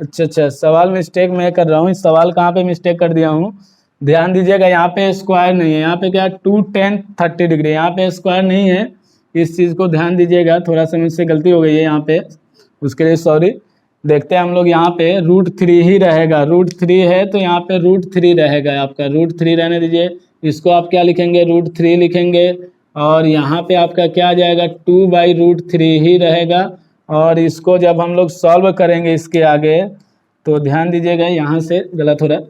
अच्छा सवाल मिस्टेक मैं कर रहा हूँ, इस सवाल कहाँ पे मिस्टेक कर दिया हूँ, ध्यान दीजिएगा, यहाँ पे स्क्वायर नहीं है, यहाँ पे क्या 2 10 30 डिग्री, यहाँ पे स्क्वायर नहीं है, इस चीज़ को ध्यान दीजिएगा, थोड़ा सा मुझसे गलती हो गई है यहाँ पे, उसके लिए सॉरी। देखते हैं हम लोग, यहाँ पे √3 ही रहेगा, √3 है तो यहाँ पे √3 रहेगा आपका, √3 रहने दीजिए, इसको आप क्या लिखेंगे, √3 लिखेंगे, और यहाँ पे आपका क्या आ जाएगा, 2/√3 ही रहेगा। और इसको जब हम लोग सॉल्व करेंगे इसके आगे, तो ध्यान दीजिएगा, यहाँ से गलत हो रहा है,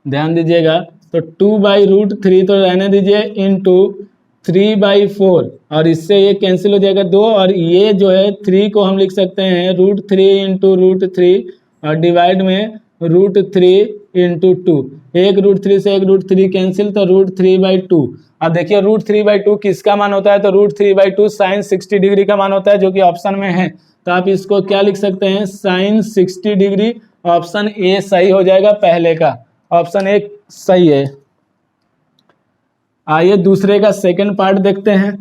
ध्यान दीजिएगा, तो 2/√3 तो रहने दीजिए, इंटू 3/4, और इससे ये कैंसिल हो जाएगा 2, और ये जो है 3 को हम लिख सकते हैं √3 इंटू √3, और डिवाइड में √3 इंटू 2, एक √3 से एक √3 कैंसिल, तो √3/2। अब देखिए √3/2 किसका मान होता है, तो √3/2 साइन 60 डिग्री का मान होता है, जो कि ऑप्शन में है, तो आप इसको क्या लिख सकते हैं, साइन 60 डिग्री। ऑप्शन ए सही हो जाएगा, पहले का ऑप्शन ए सही है। आइए दूसरे का सेकंड पार्ट देखते हैं।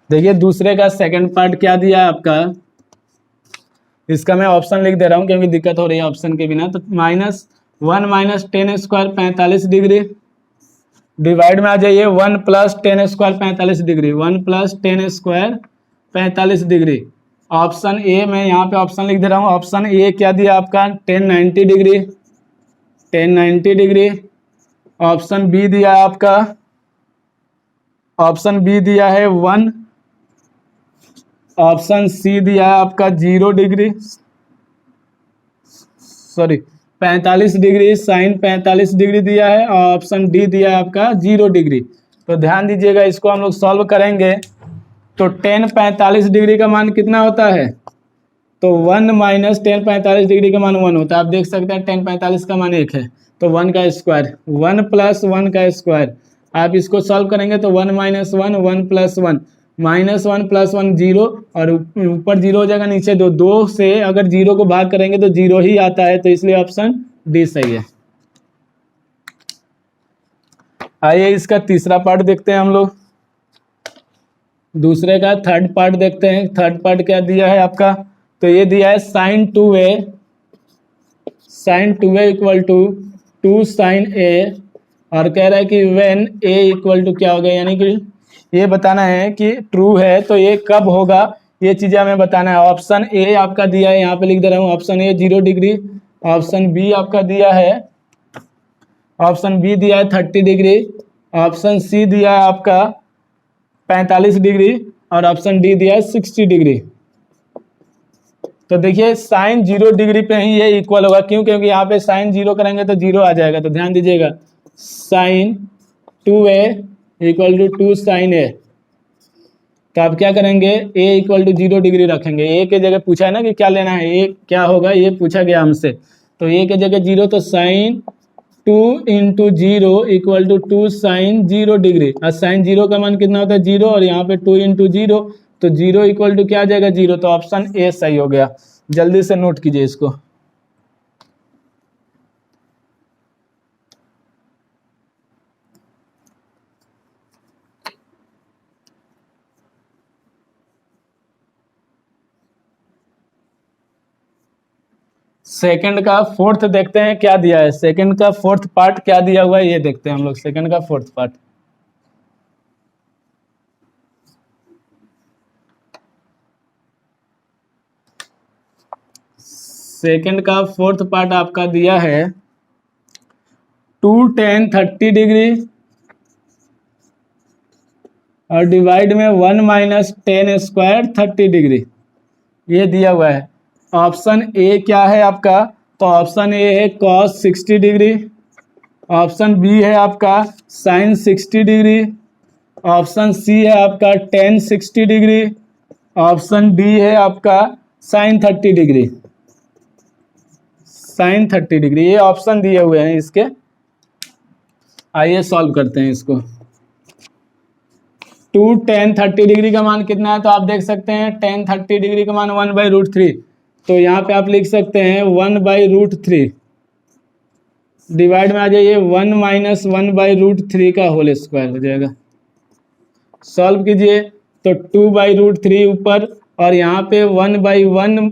देखिए दूसरे का सेकंड पार्ट क्या दिया है आपका, इसका मैं ऑप्शन लिख दे रहा हूं क्योंकि दिक्कत हो रही है ऑप्शन के बिना। तो -1 - 10 स्क्वायर 45 डिग्री, डिवाइड में आ जाइए 1 plus 10 square 45 degree, 1 plus 10 square 45 degree. Option A मैं यहाँ पे ऑप्शन लिख दे रहा हूँ, ऑप्शन ए क्या दिया आपका, 1090 डिग्री, 1090 डिग्री। ऑप्शन बी दिया आपका, ऑप्शन बी दिया है 1, ऑप्शन सी दिया है आपका 0 degree, sorry 45 degree, sine 45 degree दिया है, और ऑप्शन डी दिया है आपका 0 डिग्री। तो ध्यान दीजिएगा, इसको हम लोग सॉल्व करेंगे तो 10 45 डिग्री का मान कितना होता है, तो 1 - 10 45 डिग्री का मान 1 होता है। आप देख सकते हैं 10 45 का मान 1 है, तो 1 का स्क्वायर, 1 + 1 का स्क्वायर। आप इसको सॉल्व करेंगे तो 1 - 1 1 + 1, -1 + 1 0, और ऊपर 0 हो जाएगा, नीचे 2। 2 से अगर 0 को भाग करेंगे तो 0 ही आता है, तो इसलिए ऑप्शन डी सही है। आइए इसका तीसरा पार्ट देखते हैं हम लोग। दूसरे का थर्ड पार्ट देखते हैं। थर्ड पार्ट क्या दिया है आपका, तो ये दिया है sin 2a equal to 2 sin a, और कह रहा है कि व्हेन a इक्वल टू क्या हो गया, यानी कि ये बताना है कि ट्रू है तो ये कब होगा, ये चीजें हमें बताना है। ऑप्शन ए आपका दिया है, यहाँ पे लिख दे रहा हूँ, option A 0 degree, option B आपका दिया है, ऑप्शन बी दिया है 30 डिग्री, ऑप्शन सी दिया है आपका 45 डिग्री, और ऑप्शन डी दिया है 60 डिग्री। तो देखिए साइन 0 डिग्री पे ही ये इक्वल होगा, क्यों, क्योंकि यहाँ पे साइन 0 करेंगे तो 0 आ जाएगा। तो ध्यान दीजिएगा, sine 2a equal to 2 sin a, तो आप क्या करेंगे, a इक्वल टू 0 डिग्री रखेंगे। a के जगह पूछा है ना कि क्या लेना है, a क्या होगा, ये पूछा गया हमसे, तो a के जगह 0, तो sine 2 × 0 equal to 2 sin 0 degree. और साइन 0 का मान कितना होता है, 0, और यहाँ पे 2 × 0, तो 0 इक्वल टू क्या आ जाएगा, 0। तो ऑप्शन ए सही हो गया। जल्दी से नोट कीजिए इसको। सेकंड का फोर्थ देखते हैं क्या दिया है। सेकंड का फोर्थ पार्ट क्या दिया हुआ है ये देखते हैं हम लोग। सेकंड का फोर्थ पार्ट, सेकंड का फोर्थ पार्ट आपका दिया है 2 tan 30 डिग्री और डिवाइड में 1 - tan स्क्वायर 30 डिग्री, ये दिया हुआ है। ऑप्शन ए क्या है आपका, तो ऑप्शन ए है cos 60 डिग्री, ऑप्शन बी है आपका sin 60 डिग्री, ऑप्शन सी है आपका tan 60 डिग्री, ऑप्शन डी है आपका sin 30 डिग्री। sin 30 डिग्री, ये ऑप्शन दिए हुए हैं इसके। आइए सॉल्व करते हैं इसको। 2 tan 30 डिग्री का मान कितना है, तो आप देख सकते हैं tan 30 डिग्री का मान 1/√3, तो यहाँ पे आप लिख सकते हैं 1/√3, डिवाइड में आ जाइए 1 - 1/√3 का होल स्क्वायर हो जाएगा। सॉल्व कीजिए तो 2/√3 ऊपर, और यहाँ पे 1/1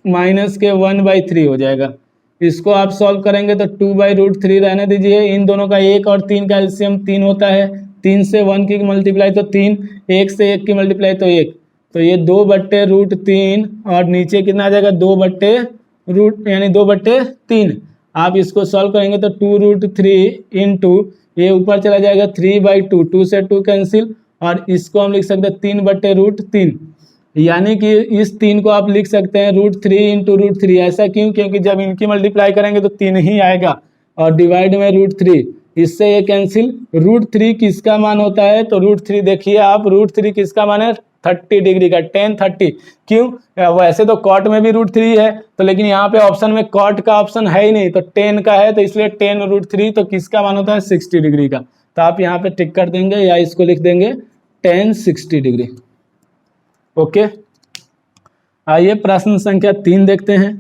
माइनस के 1/3 हो जाएगा। इसको आप सॉल्व करेंगे तो 2/√3 रहने दीजिए। इन दोनों का 1 और 3 का एलसीएम 3 होता है, 3 से 1 की मल्टीप्लाई तो 3, 1 से 1 की मल्टीप्लाई तो 1, तो ये 2/√3, और नीचे कितना आ जाएगा 2/रूट यानी 2/3। आप इसको सॉल्व करेंगे तो 2√3 इंटू ये ऊपर चला जाएगा 3/2, 2 से 2 कैंसिल, और इसको हम लिख सकते हैं 3/√3, यानी कि इस 3 को आप लिख सकते हैं √3 × √3। ऐसा क्यों, क्योंकि जब इनकी मल्टीप्लाई करेंगे तो 3 ही आएगा, और डिवाइड में √3, इससे ये कैंसिल। √3 किसका मान होता है, तो √3 देखिए आप, √3 किसका मान है 30 डिग्री का, tan 30। क्यों, वैसे तो कॉट में भी √3 है, तो लेकिन यहाँ पे ऑप्शन में कॉट का ऑप्शन है ही नहीं, तो tan का है, तो इसलिए tan √3, तो किसका मान होता है 60 डिग्री का। तो आप यहाँ पे टिक कर देंगे या इसको लिख देंगे tan 60 डिग्री। ओके, आइए प्रश्न संख्या 3 देखते हैं।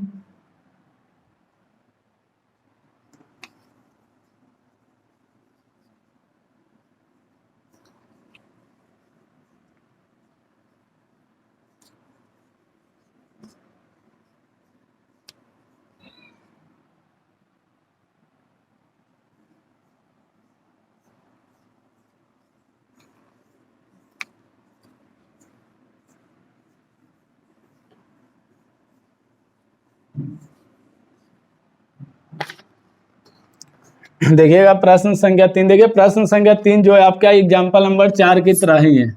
देखिएगा प्रश्न संख्या 3, देखिए प्रश्न संख्या 3 जो है आपका एग्जाम्पल नंबर 4 की तरह ही है।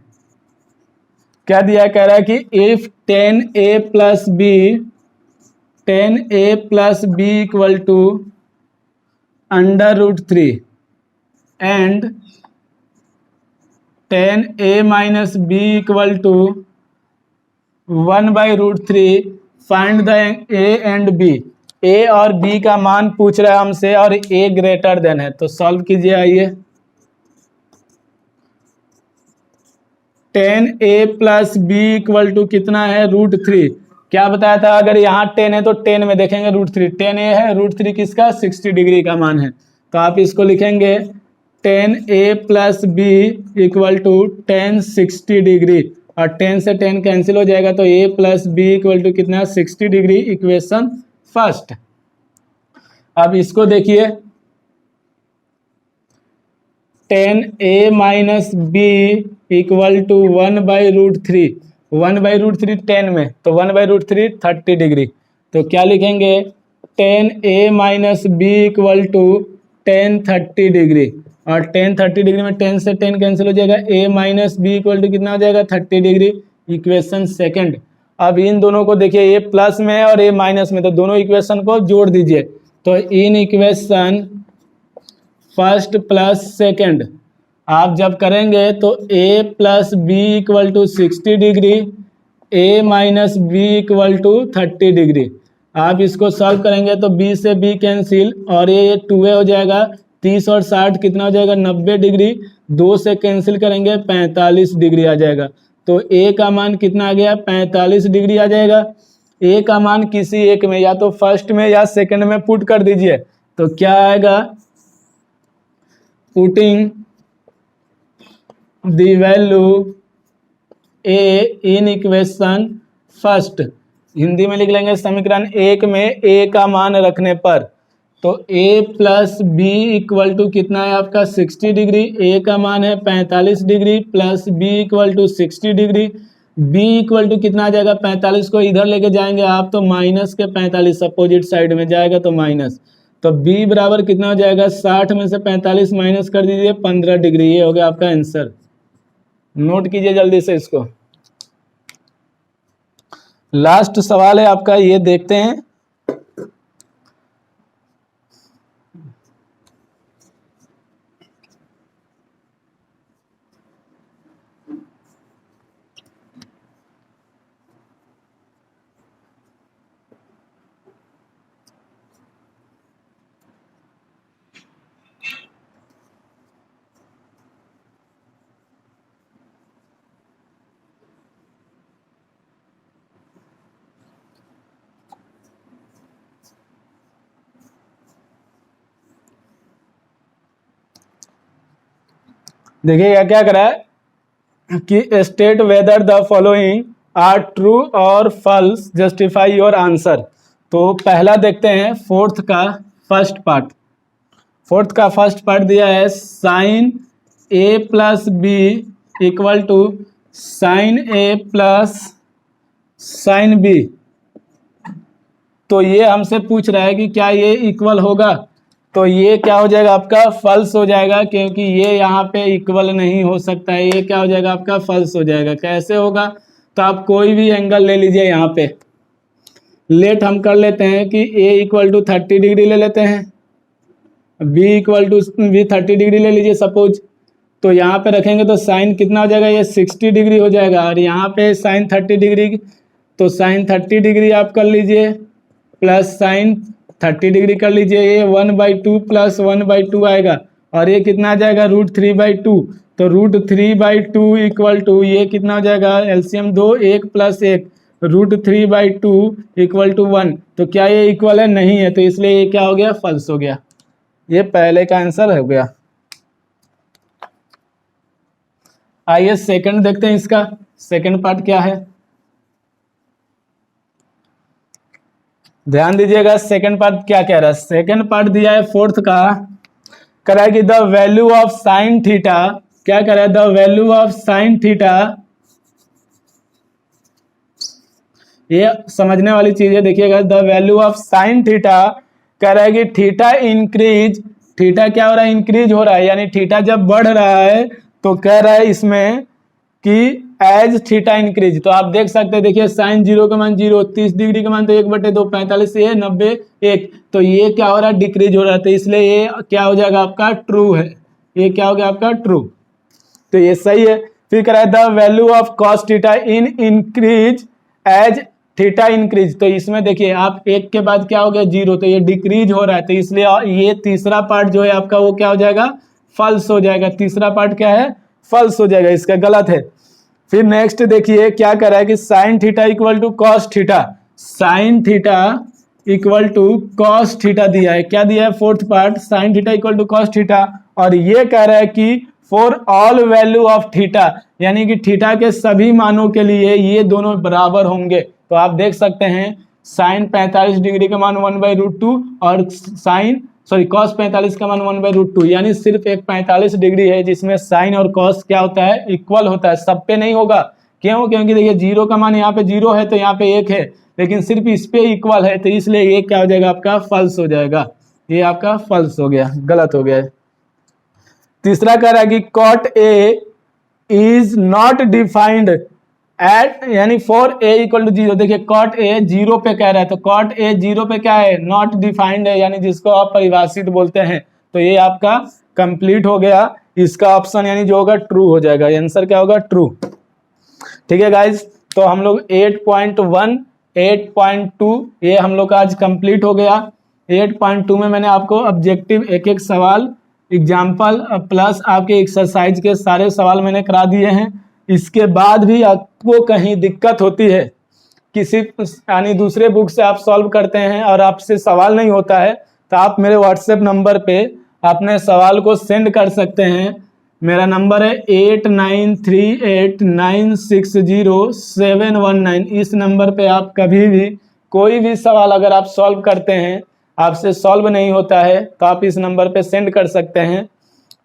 क्या दिया है, कह रहा है कि if tan a plus b equal to √3 and tan a minus b equal to 1/√3, find the a and b। a और b का मान पूछ रहा है हमसे, और a ग्रेटर देन है, तो सॉल्व कीजिए। आइए 10a+b इक्वल टू कितना है √3। क्या बताया था, अगर यहाँ 10 है तो 10 में देखेंगे √3, 10a है, √3 किसका 60 डिग्री का मान है, तो आप इसको लिखेंगे 10a+b इक्वल टू 10 60 डिग्री, और 10 से 10 कैंसिल हो जाएगा, तो a+b इक्वल टू कितना 60 डिग्री, इक्वेशन फर्स्ट। अब इसको देखिए 10a-b इक्वल टू 1/√3, 1/√3 10 में, तो 1/√3 30 डिग्री, तो क्या लिखेंगे 10a-b इक्वल टू 10 30 डिग्री, और 10 30 डिग्री में 10 से 10 कैंसिल हो जाएगा, a-b इक्वल टू कितना हो जाएगा 30 डिग्री, इक्वेशन सेकंड। अब इन दोनों को देखिए, ये प्लस में है और ये माइनस में, तो दोनों इक्वेशन को जोड़ दीजिए, तो in equation first plus second आप जब करेंगे तो a+b equal to 60 degree, a-b equal to 30 degree. आप इसको सॉल्व करेंगे तो b से b कैंसिल, और ये 2a हो जाएगा, 30 और 60 कितना हो जाएगा 90 डिग्री, 2 से कैंसिल करेंगे 45 डिग्री आ जाएगा, तो a का मान कितना आ गया 45 डिग्री आ जाएगा। a का मान किसी एक में, या तो फर्स्ट में या सेकंड में पुट कर दीजिए, तो क्या आएगा, putting the value a in equation first, Hindi में लिख लेंगे समीकरण एक में a का मान रखने पर, तो a+b इक्वल टू कितना है आपका 60 डिग्री, a का मान है 45 degree plus b equal to 60 degree, b equal to कितना आ जाएगा 45 को इधर लेके जाएंगे आप तो माइनस के 45 अपोजिट साइड में जाएगा तो माइनस, तो b बराबर कितना हो जाएगा 60 में से 45 माइनस कर दीजिए 15 डिग्री, ये हो गया आपका आंसर। नोट कीजिए जल्दी से इसको। लास्ट सवाल है आपका, ये देखते हैं। देखिएगा क्या करा है कि state whether the following are true और फॉल्स, जस्टिफाई योर आंसर। तो पहला देखते हैं फोर्थ का फर्स्ट पार्ट। फोर्थ का फर्स्ट पार्ट दिया है sine a+b equal to sine a plus sine b। तो ये हमसे पूछ रहा है कि क्या ये इक्वल होगा, तो ये क्या हो जाएगा आपका फॉल्स हो जाएगा, क्योंकि ये यहाँ पे इक्वल नहीं हो सकता है, ये क्या हो जाएगा आपका फॉल्स हो जाएगा। कैसे होगा, तो आप कोई भी एंगल ले लीजिए, यहाँ पे लेट हम कर लेते हैं कि a इक्वल टू 30 डिग्री ले लेते हैं, b इक्वल टू भी 30 डिग्री ले लीजिए सपोज, तो यहाँ पे रखेंगे तो साइन कितना हो जाएगा, ये 60 डिग्री हो जाएगा, और यहाँ पे साइन 30 डिग्री, तो साइन 30 डिग्री आप कर लीजिए प्लस साइन 30 डिग्री कर लीजिए, ये 1/2 प्लस 1/2 आएगा, और ये कितना आ जाएगा √3/2, तो √3/2 इक्वल टू ये कितना हो जाएगा एलसीएम 2 1 प्लस 1, √3/2 इक्वल टू 1। तो क्या ये इक्वल है, नहीं है, तो इसलिए ये क्या हो गया फॉल्स हो गया। ये पहले का आंसर हो गया। आइए सेकंड देखते हैं, इसका सेकंड पार्ट क्या है, ध्यान दीजिएगा। सेकंड पार्ट क्या कह रहा है, सेकंड पार्ट दिया है फोर्थ का, कह रहा है कि the value of sine theta, क्या कह रहा है, the value of sine theta, ये समझने वाली चीज है, देखिएगा the value of sine theta, कह रहा है कि थीटा इंक्रीज, थीटा क्या हो रहा है इंक्रीज हो रहा है, यानी थीटा जब बढ़ रहा है तो कह रहा है इसमें कि एज थीटा इंक्रीज, तो आप देख सकते हैं, देखिए साइन 0 का मान 0, 30 डिग्री का मान तो 1/2, 45 ये 90 1, तो ये क्या हो रहा है डिक्रीज हो रहा है, तो इसलिए ये क्या हो जाएगा आपका ट्रू है, ये क्या हो गया आपका ट्रू, तो ये सही है। फिर कह रहा है the value of cos theta in increase as theta increase, तो इसमें देखिए आप एक के बाद क्या हो गया 0, तो ये डिक्रीज हो रहा है, तो इसलिए ये तीसरा पार्ट जो है आपका वो क्या हो जाएगा फॉल्स हो जाएगा, तीसरा पार्ट क्या है फॉल्स हो जाएगा, इसका गलत है। फिर नेक्स्ट देखिए क्या कर रहा है कि sine theta equal to cos theta, sine theta equal to cos theta दिया है। क्या दिया है? Fourth part sine theta equal to cos theta, और ये कह रहा है कि for all value of theta, यानी कि थीटा के सभी मानों के लिए ये दोनों बराबर होंगे। तो आप देख सकते हैं साइन 45 डिग्री का मान 1/√2 और कॉस 45 का मान 1/√2, यानी सिर्फ एक 45 डिग्री है जिसमें साइन और कॉस क्या होता है? इक्वल होता है। सब पे नहीं होगा। क्यों? क्योंकि देखिए जीरो का मान यहाँ पे 0 है तो यहाँ पे 1 है, लेकिन सिर्फ इस पे इक्वल है, तो इसलिए ये क्या हो जाएगा? आपका फॉल्स हो जाएगा। ये आपका फॉल्स हो गया, गलत हो गया। तीसरा कह रहा है कि cot A is not defined at, यानी फॉर ए इक्वल टू 0। देखिए कॉट ए 0 पे कह रहा है, तो कॉट ए 0 पे क्या है? नॉट डिफाइंड है, यानी जिसको आप परिभाषित बोलते हैं। तो ये आपका कंप्लीट हो गया। इसका ऑप्शन यानी जो होगा ट्रू हो जाएगा। आंसर क्या होगा? ट्रू। ठीक है गाइज, तो हम लोग 8.1 8.2 ये हम लोग का आज कंप्लीट हो गया। 8.2 में मैंने आपको ऑब्जेक्टिव एक एक सवाल, एग्जाम्पल प्लस आपके एक्सरसाइज के सारे सवाल मैंने करा दिए हैं। इसके बाद भी आपको कहीं दिक्कत होती है, किसी यानी दूसरे बुक से आप सॉल्व करते हैं और आपसे सवाल नहीं होता है, तो आप मेरे व्हाट्सएप नंबर पे अपने सवाल को सेंड कर सकते हैं। मेरा नंबर है 8938960719। इस नंबर पे आप कभी भी कोई भी सवाल अगर आप सॉल्व करते हैं, आपसे सॉल्व नहीं होता है, तो आप इस नंबर पे सेंड कर सकते हैं।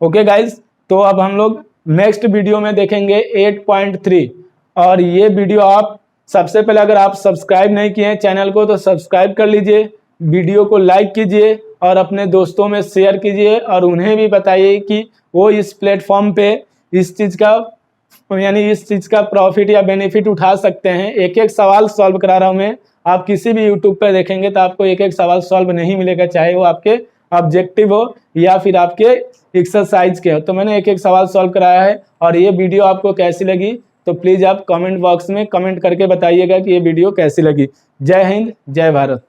ओके गाइज, तो अब हम लोग नेक्स्ट वीडियो में देखेंगे 8.3। और ये वीडियो आप सबसे पहले अगर आप सब्सक्राइब नहीं किए हैं चैनल को तो सब्सक्राइब कर लीजिए, वीडियो को लाइक कीजिए और अपने दोस्तों में शेयर कीजिए, और उन्हें भी बताइए कि वो इस प्लेटफॉर्म पे इस चीज़ का प्रॉफिट या बेनिफिट उठा सकते हैं। एक एक सवाल सॉल्व करा रहा हूँ मैं। आप किसी भी यूट्यूब पर देखेंगे तो आपको एक एक सवाल सॉल्व नहीं मिलेगा, चाहे वो आपके ऑब्जेक्टिव हो या फिर आपके एक्सरसाइज के हो। तो मैंने एक एक सवाल सॉल्व कराया है। और ये वीडियो आपको कैसी लगी तो प्लीज़ आप कमेंट बॉक्स में कमेंट करके बताइएगा कि ये वीडियो कैसी लगी। जय हिंद, जय भारत।